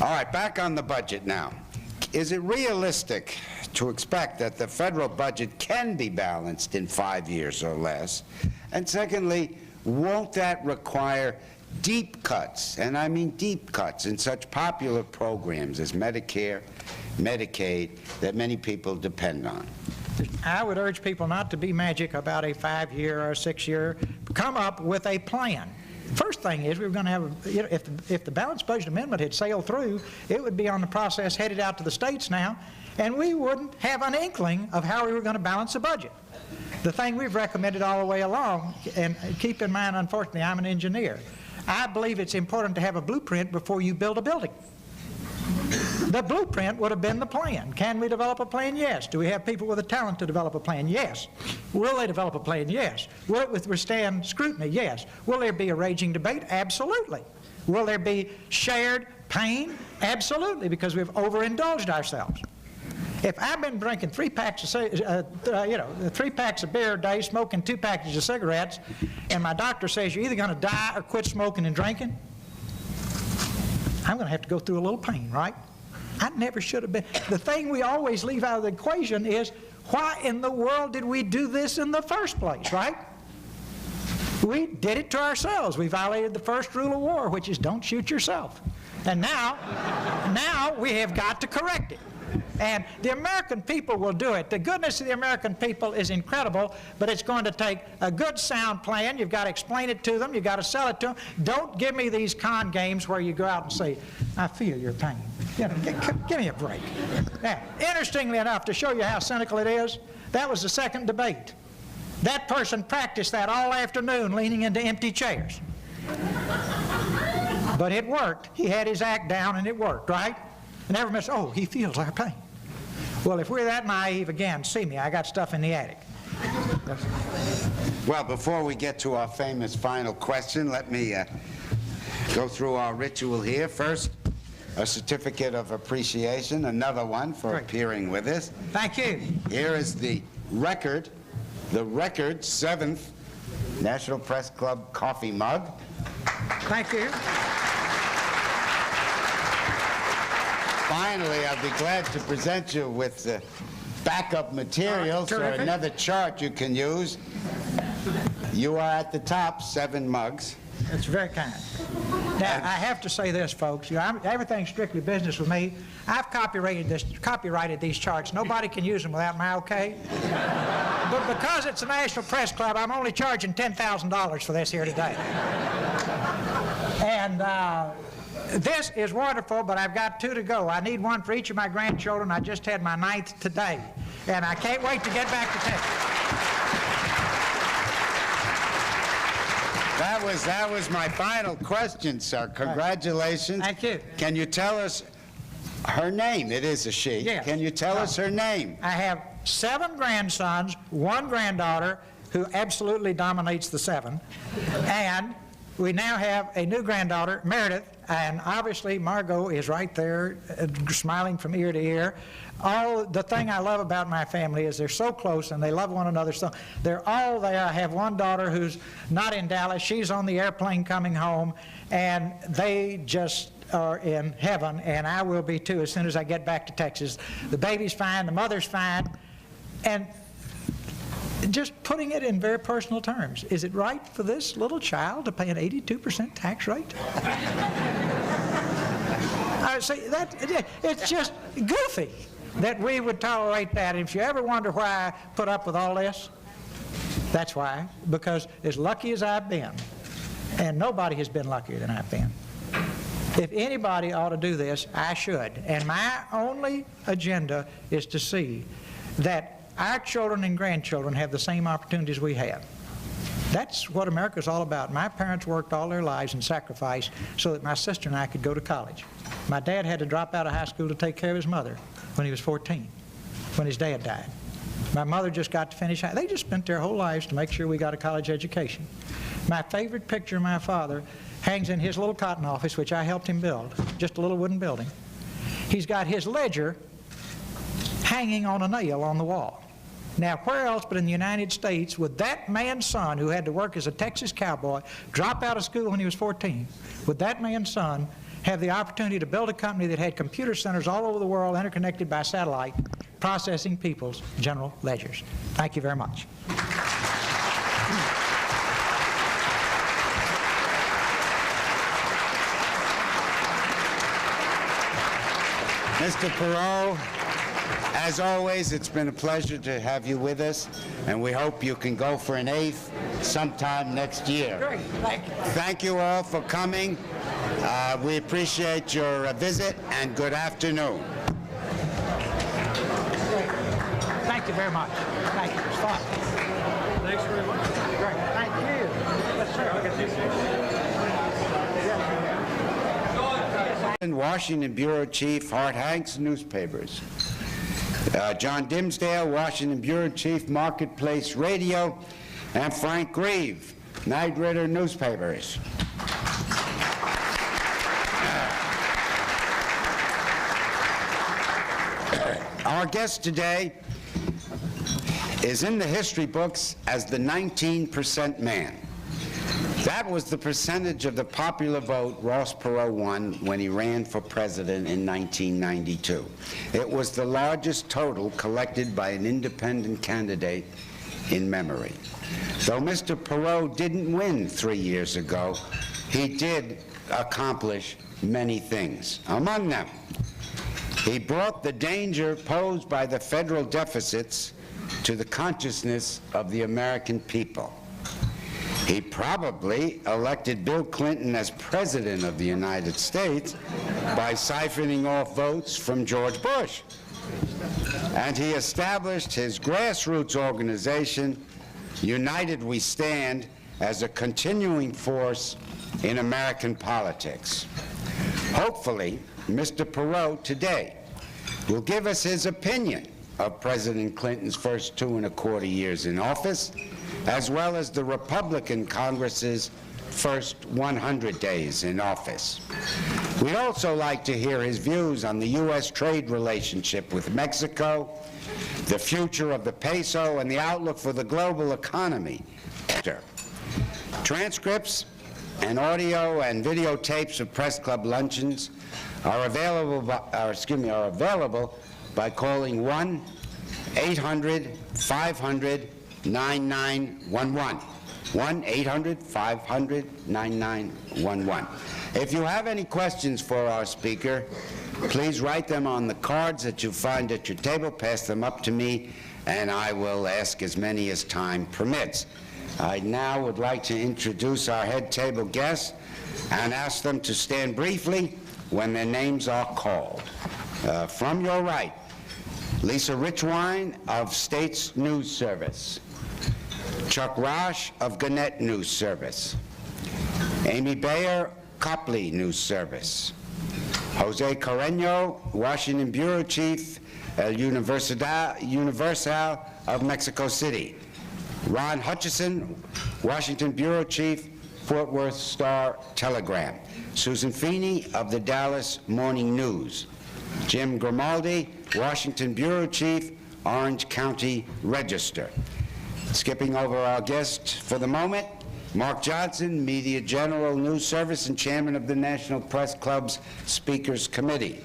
All right, back on the budget now. Is it realistic to expect that the federal budget can be balanced in 5 years or less? And secondly, won't that require deep cuts, and I mean deep cuts, in such popular programs as Medicare, Medicaid, that many people depend on? I would urge people not to be magic about a 5-year or a 6-year. Come up with a plan. First thing is we were going to have, if the balanced budget amendment had sailed through, it would be on the process headed out to the states now, and we wouldn't have an inkling of how we were going to balance the budget. The thing we've recommended all the way along, and keep in mind, unfortunately, I'm an engineer. I believe it's important to have a blueprint before you build a building. The blueprint would have been the plan. Can we develop a plan? Yes. Do we have people with the talent to develop a plan? Yes. Will they develop a plan? Yes. Will it withstand scrutiny? Yes. Will there be a raging debate? Absolutely. Will there be shared pain? Absolutely, because we've overindulged ourselves. If I've been drinking 3 packs of, 3 packs of beer a day, smoking 2 packages of cigarettes, and my doctor says you're either going to die or quit smoking and drinking, I'm going to have to go through a little pain, right? I never should have been. The thing we always leave out of the equation is, why in the world did we do this in the first place, right? We did it to ourselves. We violated the first rule of war, which is don't shoot yourself. And now we have got to correct it. And the American people will do it. The goodness of the American people is incredible, but it's going to take a good sound plan. You've got to explain it to them. You've got to sell it to them. Don't give me these con games where you go out and say, I feel your pain. You know, give me a break. Now, interestingly enough, to show you how cynical it is, that was the second debate. That person practiced that all afternoon, leaning into empty chairs. But it worked. He had his act down, and it worked, right? And everyone said, oh, he feels our pain. Well, if we're that naive, again, see me. I got stuff in the attic. Well, before we get to our famous final question, let me go through our ritual here. First, a certificate of appreciation, another one for appearing with us. Thank you. Here is the record 7th National Press Club coffee mug. Thank you. Finally, I'll be glad to present you with backup materials or another chart you can use. You are at the top, 7 mugs. That's very kind. Now, I have to say this, folks. You know, everything's strictly business with me. I've copyrighted these charts. Nobody can use them without my okay. But because it's a National Press Club, I'm only charging $10,000 for this here today. And this is wonderful, but I've got 2 to go. I need one for each of my grandchildren. I just had my 9th today. And I can't wait to get back to Texas. That was my final question, sir. Congratulations. Thank you. Can you tell us her name? It is a she. Yes. Can you tell us her name? I have 7 grandsons, 1 granddaughter who absolutely dominates the 7. And we now have a new granddaughter, Meredith, and obviously Margot is right there smiling from ear to ear. The thing I love about my family is they're so close and they love one another so. They're all there. I have one daughter who's not in Dallas. She's on the airplane coming home, and they just are in heaven, and I will be too as soon as I get back to Texas. The baby's fine, the mother's fine, and just putting it in very personal terms, is it right for this little child to pay an 82% tax rate? It's just goofy that we would tolerate that. And if you ever wonder why I put up with all this, that's why. Because as lucky as I've been, and nobody has been luckier than I've been, if anybody ought to do this, I should. And my only agenda is to see that our children and grandchildren have the same opportunities we have. That's what America's all about. My parents worked all their lives and sacrificed so that my sister and I could go to college. My dad had to drop out of high school to take care of his mother when he was 14, when his dad died. My mother just got to finish high. They just spent their whole lives to make sure we got a college education. My favorite picture of my father hangs in his little cotton office, which I helped him build, just a little wooden building. He's got his ledger hanging on a nail on the wall. Now, where else but in the United States would that man's son, who had to work as a Texas cowboy, drop out of school when he was 14, would that man's son have the opportunity to build a company that had computer centers all over the world interconnected by satellite, processing people's general ledgers? Thank you very much. Mr. Perot, as always, it's been a pleasure to have you with us, and we hope you can go for an 8th sometime next year. Great, thank you. Thank you all for coming. We appreciate your visit, and good afternoon. Thank you very much. Thank you. It was fun. Thanks very much. Great. Thank you. Yes, sir. Look at this. Washington Bureau Chief Hart Hanks, newspapers. John Dimsdale, Washington Bureau Chief, Marketplace Radio, and Frank Grieve, Night Ritter newspapers. Our guest today is in the history books as the 19% man. That was the percentage of the popular vote Ross Perot won when he ran for president in 1992. It was the largest total collected by an independent candidate in memory. Though Mr. Perot didn't win 3 years ago, he did accomplish many things. Among them, He brought the danger posed by the federal deficits to the consciousness of the American people. He probably elected Bill Clinton as President of the United States by siphoning off votes from George Bush. And he established his grassroots organization, United We Stand, as a continuing force in American politics. Hopefully, Mr. Perot today will give us his opinion of President Clinton's first 2¼ years in office, as well as the Republican Congress's first 100 days in office. We'd also like to hear his views on the U.S. trade relationship with Mexico, the future of the peso, and the outlook for the global economy. Transcripts and audio and videotapes of Press Club luncheons are available by calling 1-800-500-9911. 1-800-500-9911. If you have any questions for our speaker, please write them on the cards that you find at your table, pass them up to me, and I will ask as many as time permits. I now would like to introduce our head table guests and ask them to stand briefly when their names are called. From your right, Lisa Richwine of States News Service. Chuck Rosh of Gannett News Service. Amy Bayer, Copley News Service. Jose Carreño, Washington Bureau Chief, El Universal of Mexico City. Ron Hutchison, Washington Bureau Chief, Fort Worth Star-Telegram. Susan Feeney of the Dallas Morning News. Jim Grimaldi, Washington Bureau Chief, Orange County Register. Skipping over our guest for the moment, Mark Johnson, Media General News Service and Chairman of the National Press Club's Speakers Committee.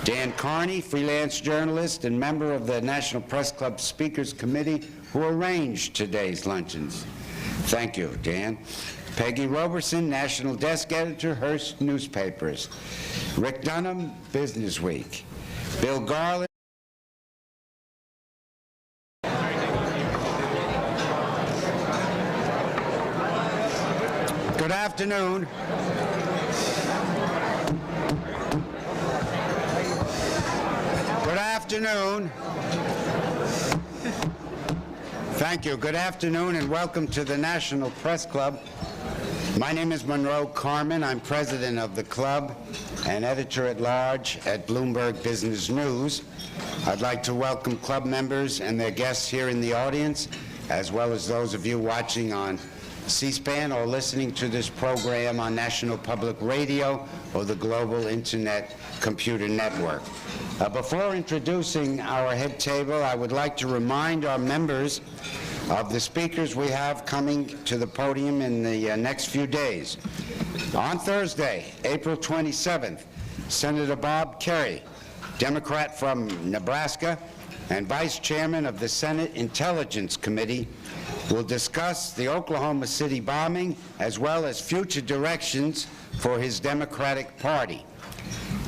Dan Carney, freelance journalist and member of the National Press Club Speakers Committee, who arranged today's luncheons. Thank you, Dan. Peggy Roberson, National Desk Editor, Hearst Newspapers. Rick Dunham, Business Week. Bill Garland. Good afternoon. Good afternoon. Thank you. Good afternoon and welcome to the National Press Club. My name is Monroe Carmen. I'm president of the club and editor-at-large at Bloomberg Business News. I'd like to welcome club members and their guests here in the audience, as well as those of you watching on C-SPAN or listening to this program on National Public Radio or the Global Internet Computer Network. Before introducing our head table, I would like to remind our members of the speakers we have coming to the podium in the next few days. On Thursday, April 27th, Senator Bob Kerrey, Democrat from Nebraska and Vice Chairman of the Senate Intelligence Committee, will discuss the Oklahoma City bombing as well as future directions for his Democratic Party.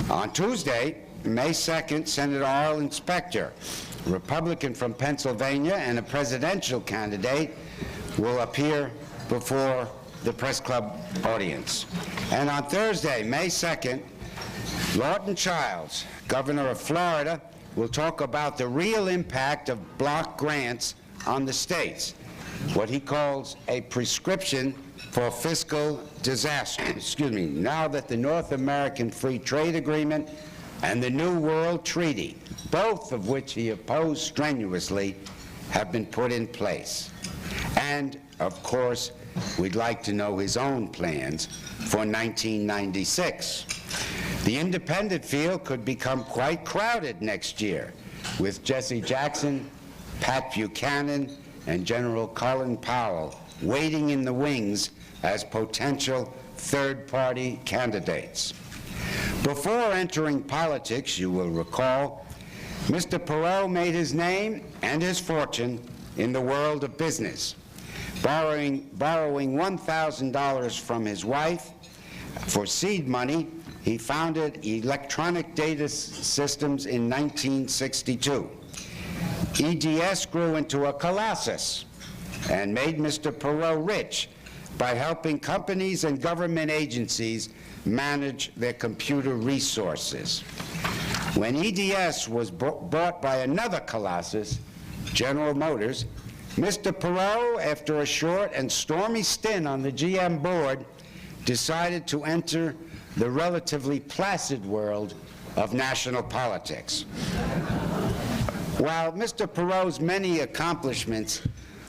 On Tuesday, May 2nd, Senator Arlen Specter, Republican from Pennsylvania and a presidential candidate, will appear before the Press Club audience. And on Thursday, May 2nd, Lawton Childs, Governor of Florida, will talk about the real impact of block grants on the states, what he calls a prescription for fiscal disaster. Now that the North American Free Trade Agreement and the New World Treaty, both of which he opposed strenuously, have been put in place. And, of course, we'd like to know his own plans for 1996. The independent field could become quite crowded next year, with Jesse Jackson, Pat Buchanan, and General Colin Powell waiting in the wings as potential third-party candidates. Before entering politics, you will recall, Mr. Perot made his name and his fortune in the world of business, borrowing $1,000 from his wife for seed money. he founded Electronic Data Systems in 1962. EDS grew into a colossus and made Mr. Perot rich by helping companies and government agencies manage their computer resources. When EDS was bought by another colossus, General Motors, Mr. Perot, after a short and stormy stint on the GM board, decided to enter the relatively placid world of national politics. While Mr. Perot's many accomplishments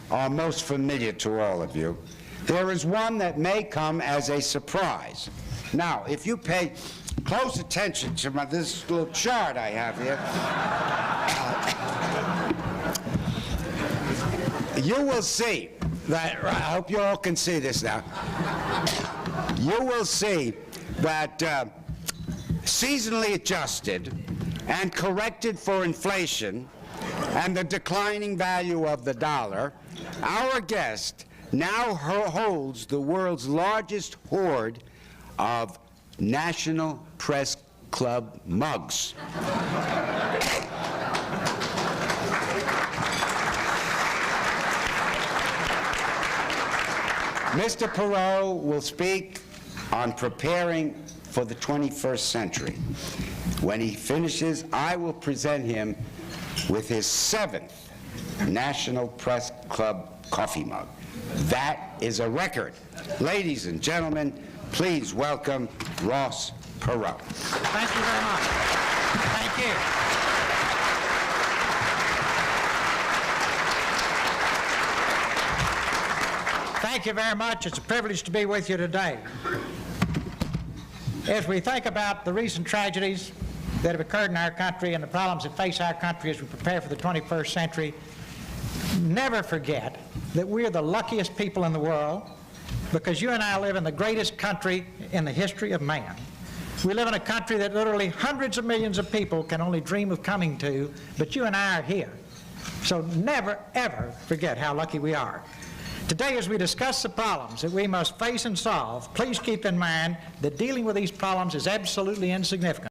are most familiar to all of you, there is one that may come as a surprise. Now, if you pay close attention to this little chart I have here, you will see that, I hope you all can see this now, you will see that seasonally adjusted and corrected for inflation and the declining value of the dollar, our guest now holds the world's largest hoard of National Press Club mugs. Mr. Perot will speak on preparing for the 21st century. When he finishes, I will present him with his 7th National Press Club coffee mug. That is a record. Ladies and gentlemen, please welcome Ross Perot. Thank you very much. Thank you. Thank you very much. It's a privilege to be with you today. As we think about the recent tragedies that have occurred in our country and the problems that face our country as we prepare for the 21st century, never forget that we're the luckiest people in the world because you and I live in the greatest country in the history of man. We live in a country that literally hundreds of millions of people can only dream of coming to, but you and I are here. So never, ever forget how lucky we are. Today, as we discuss the problems that we must face and solve, please keep in mind that dealing with these problems is absolutely insignificant.